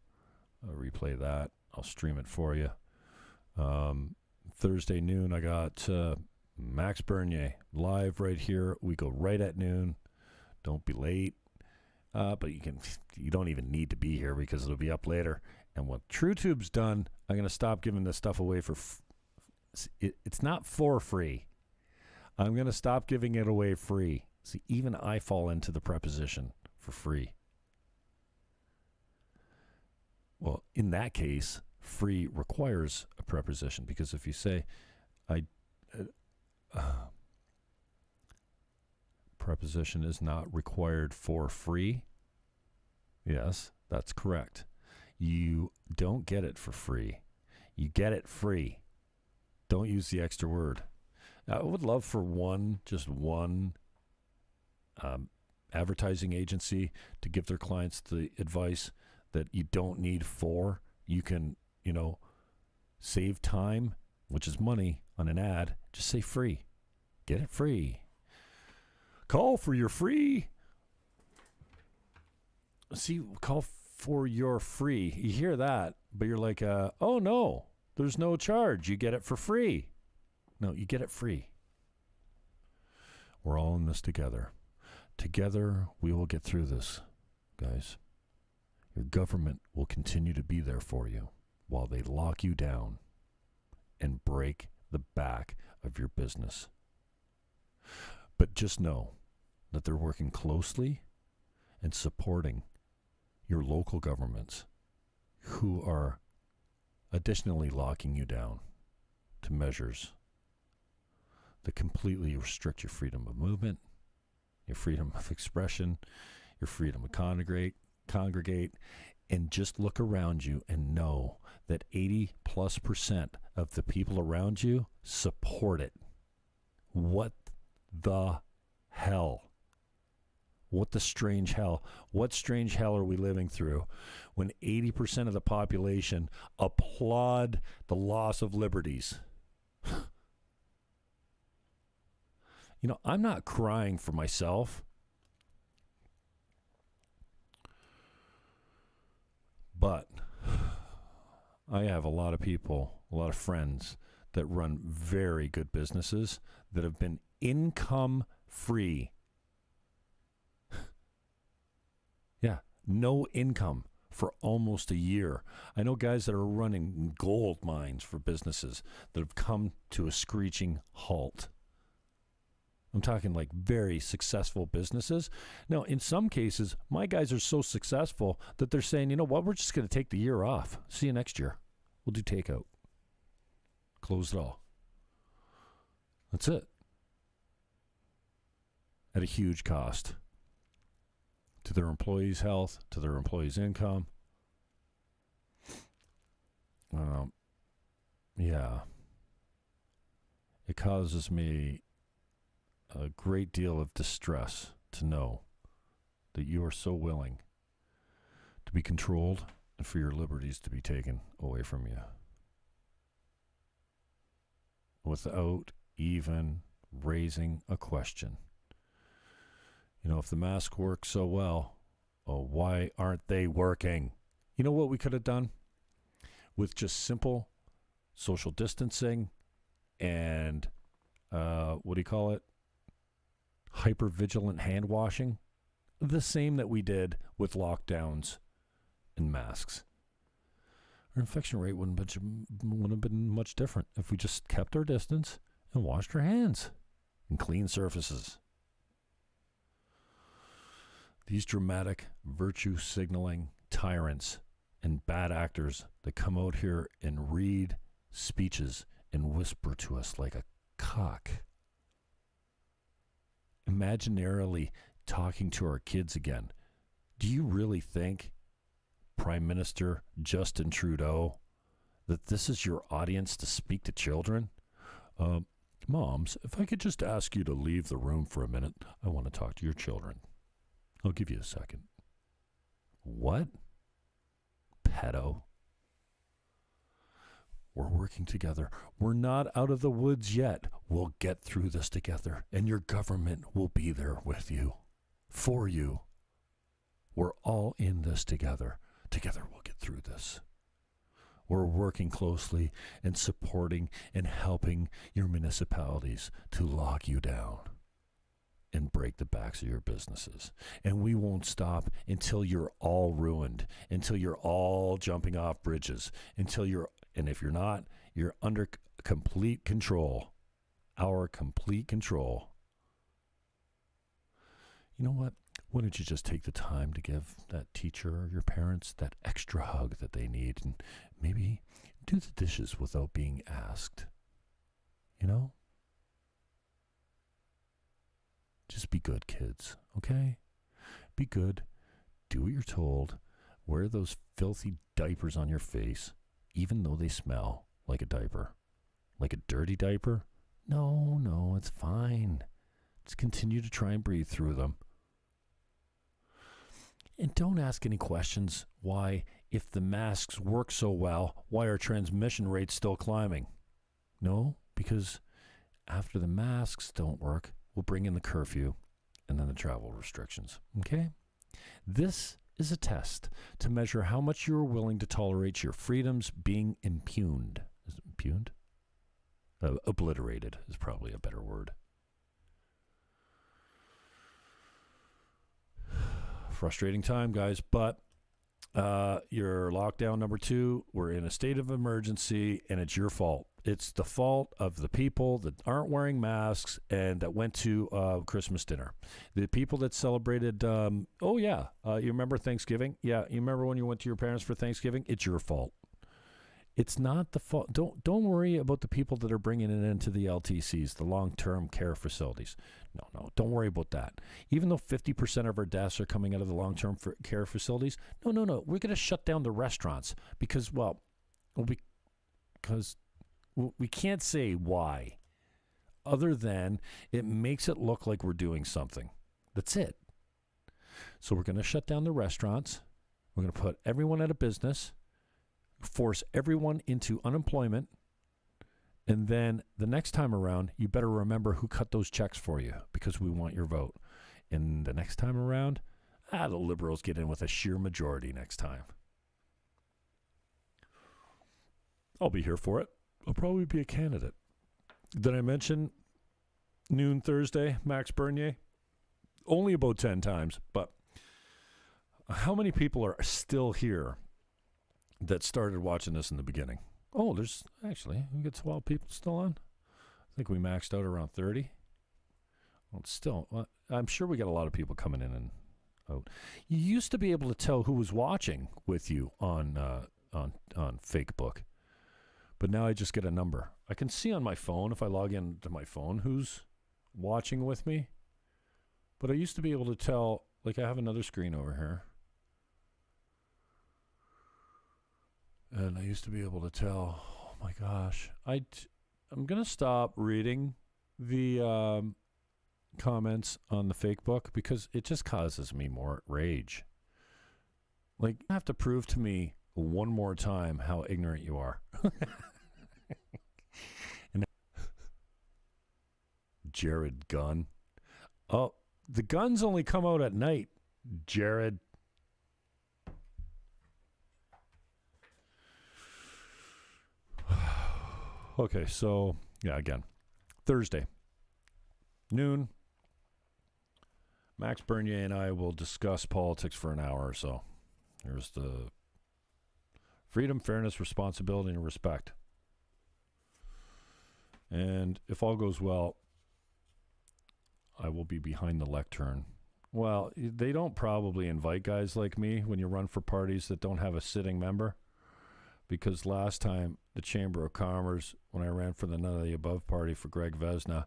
replay that. I'll stream it for you. Thursday noon, I got Max Bernier live right here. We go right at noon. Don't be late. But you don't even need to be here because it'll be up later. And when TrueTube's done, I'm going to stop giving this stuff away for it's not for free. I'm going to stop giving it away free. See, even I fall into the preposition for free. Well, in that case, free requires a preposition, because if you say, preposition is not required for free, yes, that's correct. You don't get it for free. You get it free. Don't use the extra word. Now, I would love for just one advertising agency to give their clients the advice that you don't need for. You can, save time, which is money, on an ad. Just say free. Get it free. Call for your free. See, call for your free. You hear that, but you're like, oh no, there's no charge. You get it for free. No, you get it free. We're all in this together. Together, we will get through this, guys. Your government will continue to be there for you while they lock you down and break the back of your business. But just know that they're working closely and supporting your local governments, who are additionally locking you down to measures that completely restrict your freedom of movement, your freedom of expression, your freedom to congregate, and just look around you and know that 80+% of the people around you support it. What the hell? What the strange hell? What strange hell are we living through when 80% of the population applaud the loss of liberties? I'm not crying for myself. But I have a lot of people, a lot of friends that run very good businesses that have been income free. Yeah, no income for almost a year. I know guys that are running gold mines for businesses that have come to a screeching halt. I'm talking like very successful businesses. Now, in some cases, my guys are so successful that they're saying, you know what, we're just going to take the year off. See you next year. We'll do takeout. Close it all. That's it. At a huge cost to their employees' health, to their employees' income. Yeah. It causes me a great deal of distress to know that you are so willing to be controlled and for your liberties to be taken away from you without even raising a question. If the mask works so well, why aren't they working? You know what we could have done with just simple social distancing and hyper-vigilant hand washing, the same that we did with lockdowns and masks. Our infection rate wouldn't have been much different if we just kept our distance and washed our hands and clean surfaces. These dramatic virtue signaling tyrants and bad actors that come out here and read speeches and whisper to us like a cock, imaginarily talking to our kids again. Do you really think, Prime Minister Justin Trudeau, that this is your audience to speak to children? Moms, if I could just ask you to leave the room for a minute, I want to talk to your children. I'll give you a second. What? Pedo. We're working together. We're not out of the woods yet. We'll get through this together, and your government will be there with you, for you. We're all in this together. Together we'll get through this. We're working closely and supporting and helping your municipalities to lock you down and break the backs of your businesses. And we won't stop until you're all ruined, until you're all jumping off bridges, and if you're not, you're under complete control, our complete control. You know what? Why don't you just take the time to give that teacher or your parents that extra hug that they need, and maybe do the dishes without being asked? You know? Just be good, kids, okay? Be good. Do what you're told. Wear those filthy diapers on your face, even though they smell like a diaper. Like a dirty diaper? No, it's fine. Just continue to try and breathe through them. And don't ask any questions why, if the masks work so well, why are transmission rates still climbing? No, because after the masks don't work, we'll bring in the curfew and then the travel restrictions, okay? This is a test to measure how much you are willing to tolerate your freedoms being impugned. Is it impugned? Obliterated is probably a better word. Frustrating time, guys, but your lockdown number 2, we're in a state of emergency, and it's your fault. It's the fault of the people that aren't wearing masks and that went to Christmas dinner. The people that celebrated, you remember Thanksgiving? Yeah, you remember when you went to your parents for Thanksgiving? It's your fault. It's not the fault. Don't worry about the people that are bringing it into the LTCs, the long-term care facilities. No, don't worry about that. Even though 50% of our deaths are coming out of the long-term care facilities, no. We're going to shut down the restaurants because we can't say why, other than it makes it look like we're doing something. That's it. So we're going to shut down the restaurants. We're going to put everyone out of business, force everyone into unemployment, and then the next time around, you better remember who cut those checks for you, because we want your vote. And the next time around, the Liberals get in with a sheer majority next time. I'll be here for it. I'll probably be a candidate. Did I mention noon Thursday, Max Bernier? Only about 10 times, but how many people are still here that started watching this in the beginning? Oh, we got 12 people still on. I think we maxed out around 30. Well, I'm sure we got a lot of people coming in and out. You used to be able to tell who was watching with you on Facebook, but now I just get a number. I can see on my phone, if I log into my phone, who's watching with me. But I used to be able to tell, like I have another screen over here. And I used to be able to tell, oh my gosh, I'm going to stop reading the comments on the fake book because it just causes me more rage. Like, you have to prove to me one more time how ignorant you are. And Jared Gunn. Oh, the guns only come out at night, Jared. Okay, so, again, Thursday, noon, Max Bernier and I will discuss politics for an hour or so. Here's the freedom, fairness, responsibility, and respect. And if all goes well, I will be behind the lectern. Well, they don't probably invite guys like me when you run for parties that don't have a sitting member. Because last time, the Chamber of Commerce, when I ran for the None of the Above party for Greg Vesna,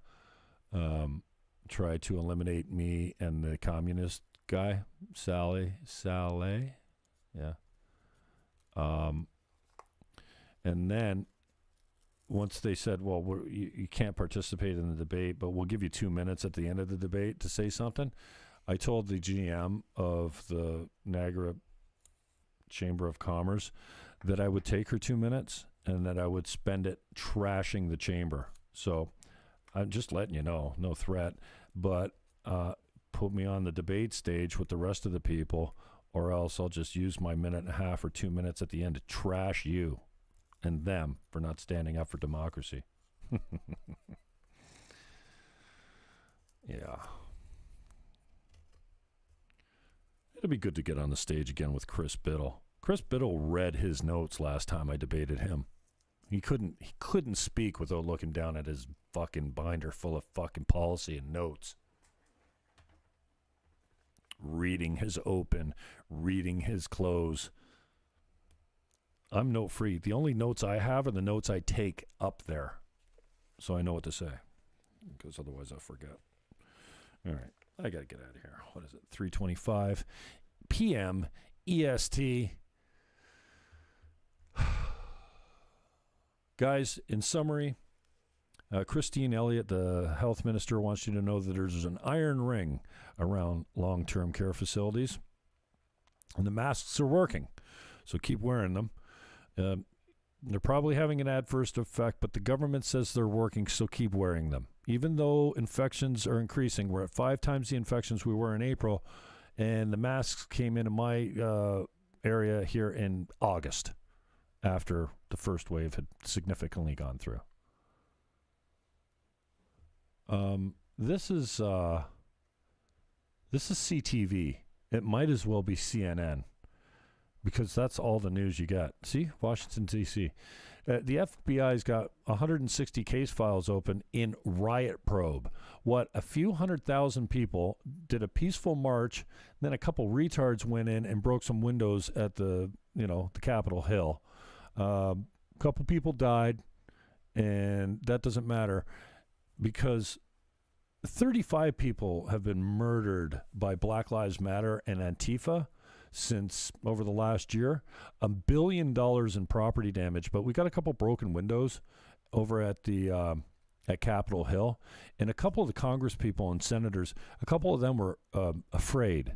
tried to eliminate me and the communist guy, Saleh, yeah. And then once they said, well, you can't participate in the debate, but we'll give you 2 minutes at the end of the debate to say something, I told the GM of the Niagara Chamber of Commerce that I would take her 2 minutes and that I would spend it trashing the chamber. So I'm just letting you know, no threat, but put me on the debate stage with the rest of the people, or else I'll just use my minute and a half or 2 minutes at the end to trash you. and them for not standing up for democracy. Yeah. It'd be good to get on the stage again with Chris Biddle. Chris Biddle read his notes last time I debated him. He couldn't speak without looking down at his fucking binder full of fucking policy and notes. Reading his open, reading his close. I'm note free. The only notes I have are the notes I take up there. So I know what to say. Because otherwise I'll forget. All right. I got to get out of here. What is it? 3:25 p.m. EST. Guys, in summary, Christine Elliott, the health minister, wants you to know that there's an iron ring around long-term care facilities. And the masks are working. So keep wearing them. They're probably having an adverse effect, but the government says they're working, so keep wearing them. Even though infections are increasing, we're at 5 times the infections we were in April, and the masks came into my area here in August after the first wave had significantly gone through. This is CTV. It might as well be CNN. Because that's all the news you get. See? Washington, D.C. The FBI's got 160 case files open in Riot Probe. What, a few 100,000 people did a peaceful march, then a couple retards went in and broke some windows at the Capitol Hill. A couple people died, and that doesn't matter because 35 people have been murdered by Black Lives Matter and Antifa since over the last year. $1 billion in property damage, but we got a couple broken windows over at the at Capitol Hill, and a couple of the Congress people and senators, a couple of them were afraid.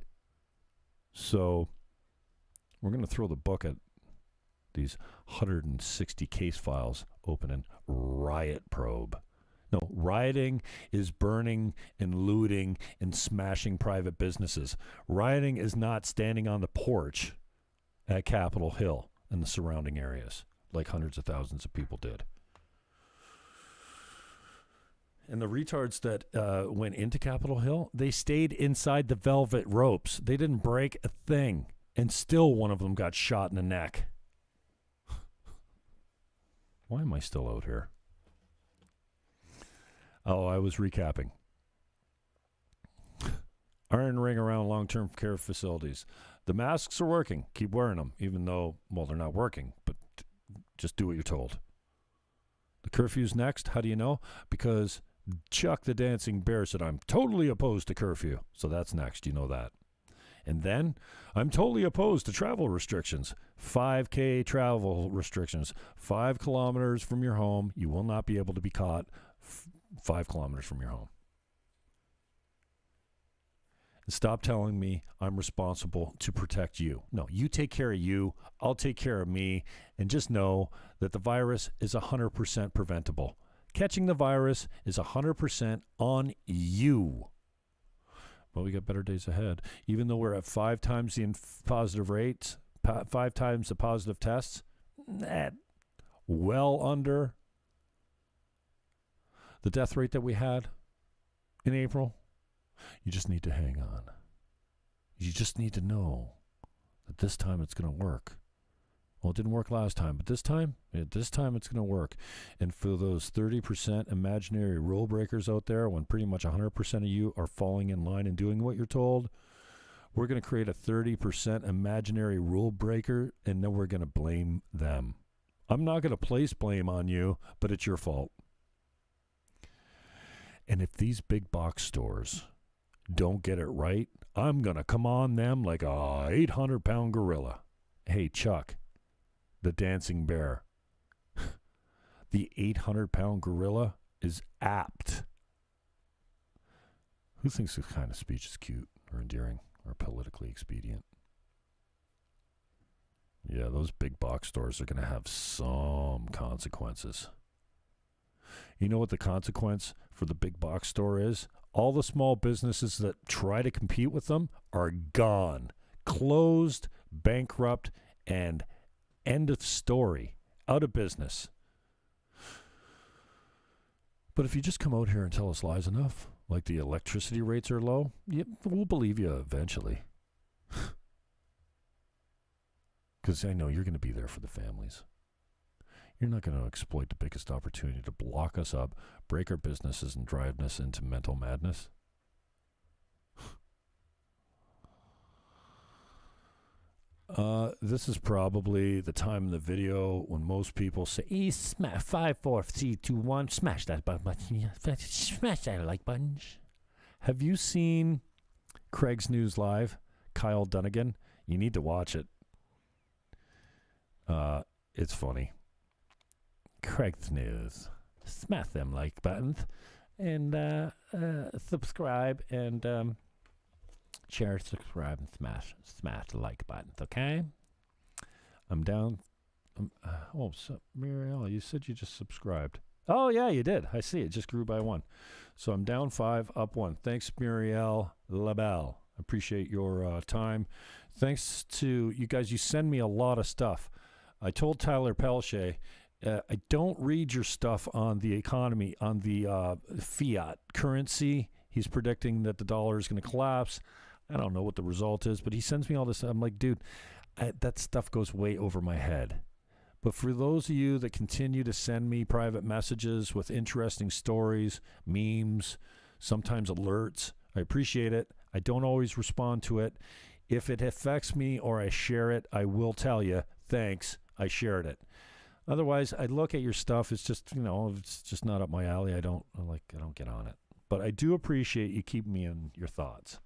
So we're going to throw the book at these 160 case files open in Riot Probe. No, rioting is burning and looting and smashing private businesses. Rioting is not standing on the porch at Capitol Hill and the surrounding areas like hundreds of thousands of people did. And the retards that went into Capitol Hill, they stayed inside the velvet ropes. They didn't break a thing. And still one of them got shot in the neck. Why am I still out here? Oh, I was recapping. Iron ring around long-term care facilities. The masks are working. Keep wearing them, even though, well, they're not working, but just do what you're told. The curfew's next. How do you know? Because Chuck the Dancing Bear said, I'm totally opposed to curfew. So that's next. You know that. And then, I'm totally opposed to travel restrictions. 5K travel restrictions. 5 kilometers from your home. You will not be able to be caught 5 kilometers from your home. And stop telling me I'm responsible to protect you. No, you take care of you. I'll take care of me. And just know that the virus is 100% preventable. Catching the virus is 100% on you. Well, we got better days ahead. Even though we're at 5 times the positive rates, 5 times the positive tests, well under the death rate that we had in April. You just need to hang on. You just need to know that this time it's going to work. Well, it didn't work last time, but this time it's going to work. And for those 30% imaginary rule breakers out there, when pretty much 100% of you are falling in line and doing what you're told, we're going to create a 30% imaginary rule breaker, and then we're going to blame them. I'm not going to place blame on you, but it's your fault. And if these big box stores don't get it right, I'm going to come on them like a 800-pound gorilla. Hey, Chuck, the Dancing Bear. The 800-pound gorilla is apt. Who thinks this kind of speech is cute or endearing or politically expedient? Yeah, those big box stores are going to have some consequences. You know what the consequence for the big box store is? All the small businesses that try to compete with them are gone, closed, bankrupt, and end of story. out of business. But if you just come out here and tell us lies enough, like the electricity rates are low, we'll believe you eventually. Because I know you're going to be there for the families. You're not going to exploit the biggest opportunity to block us up, break our businesses, and drive us into mental madness. This is probably the time in the video when most people say, smash 5, 4, 3, 2, 1, smash that button, smash that like button. Have you seen Craig's News Live? Kyle Dunnigan? You need to watch it. It's funny. Craig's News. Smash them like buttons and subscribe and share, subscribe, and smash the like buttons, okay? I'm down. So Muriel, you said you just subscribed. Oh, yeah, you did. I see. It just grew by 1. So I'm down 5, up 1. Thanks, Muriel Labelle. Appreciate your time. Thanks to you guys. You send me a lot of stuff. I told Tyler Pelche, I don't read your stuff on the economy, on the fiat currency. He's predicting that the dollar is going to collapse. I don't know what the result is, but he sends me all this. I'm like, dude, that stuff goes way over my head. But for those of you that continue to send me private messages with interesting stories, memes, sometimes alerts, I appreciate it. I don't always respond to it. If it affects me or I share it, I will tell you, thanks, I shared it. Otherwise, I look at your stuff. It's just, it's just not up my alley. I don't get on it. But I do appreciate you keeping me in your thoughts.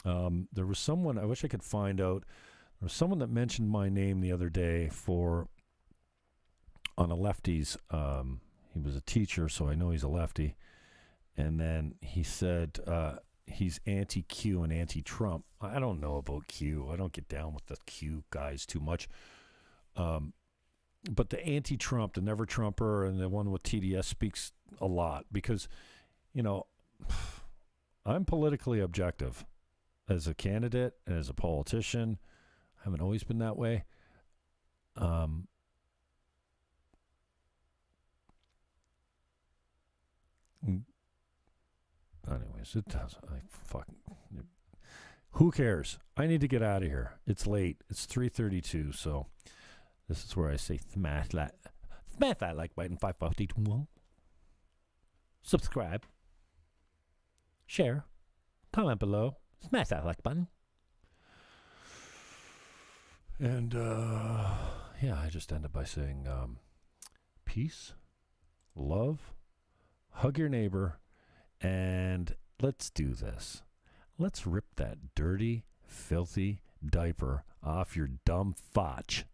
There was someone, I wish I could find out, there was someone that mentioned my name the other day on a lefty's, he was a teacher, so I know he's a lefty. And then he said he's anti-Q and anti-Trump. I don't know about Q. I don't get down with the Q guys too much. But the anti-Trump, the never-Trumper, and the one with TDS speaks a lot because, I'm politically objective as a candidate and as a politician. I haven't always been that way. Anyways, it does. Who cares? I need to get out of here. It's late. It's 3:32, so this is where I say smash that like button, 5, 4, 3, 2, 1. Subscribe. Share. Comment below. Smash that like button. And, I just ended by saying peace, love, hug your neighbor, and let's do this. Let's rip that dirty, filthy diaper off your dumb fotch.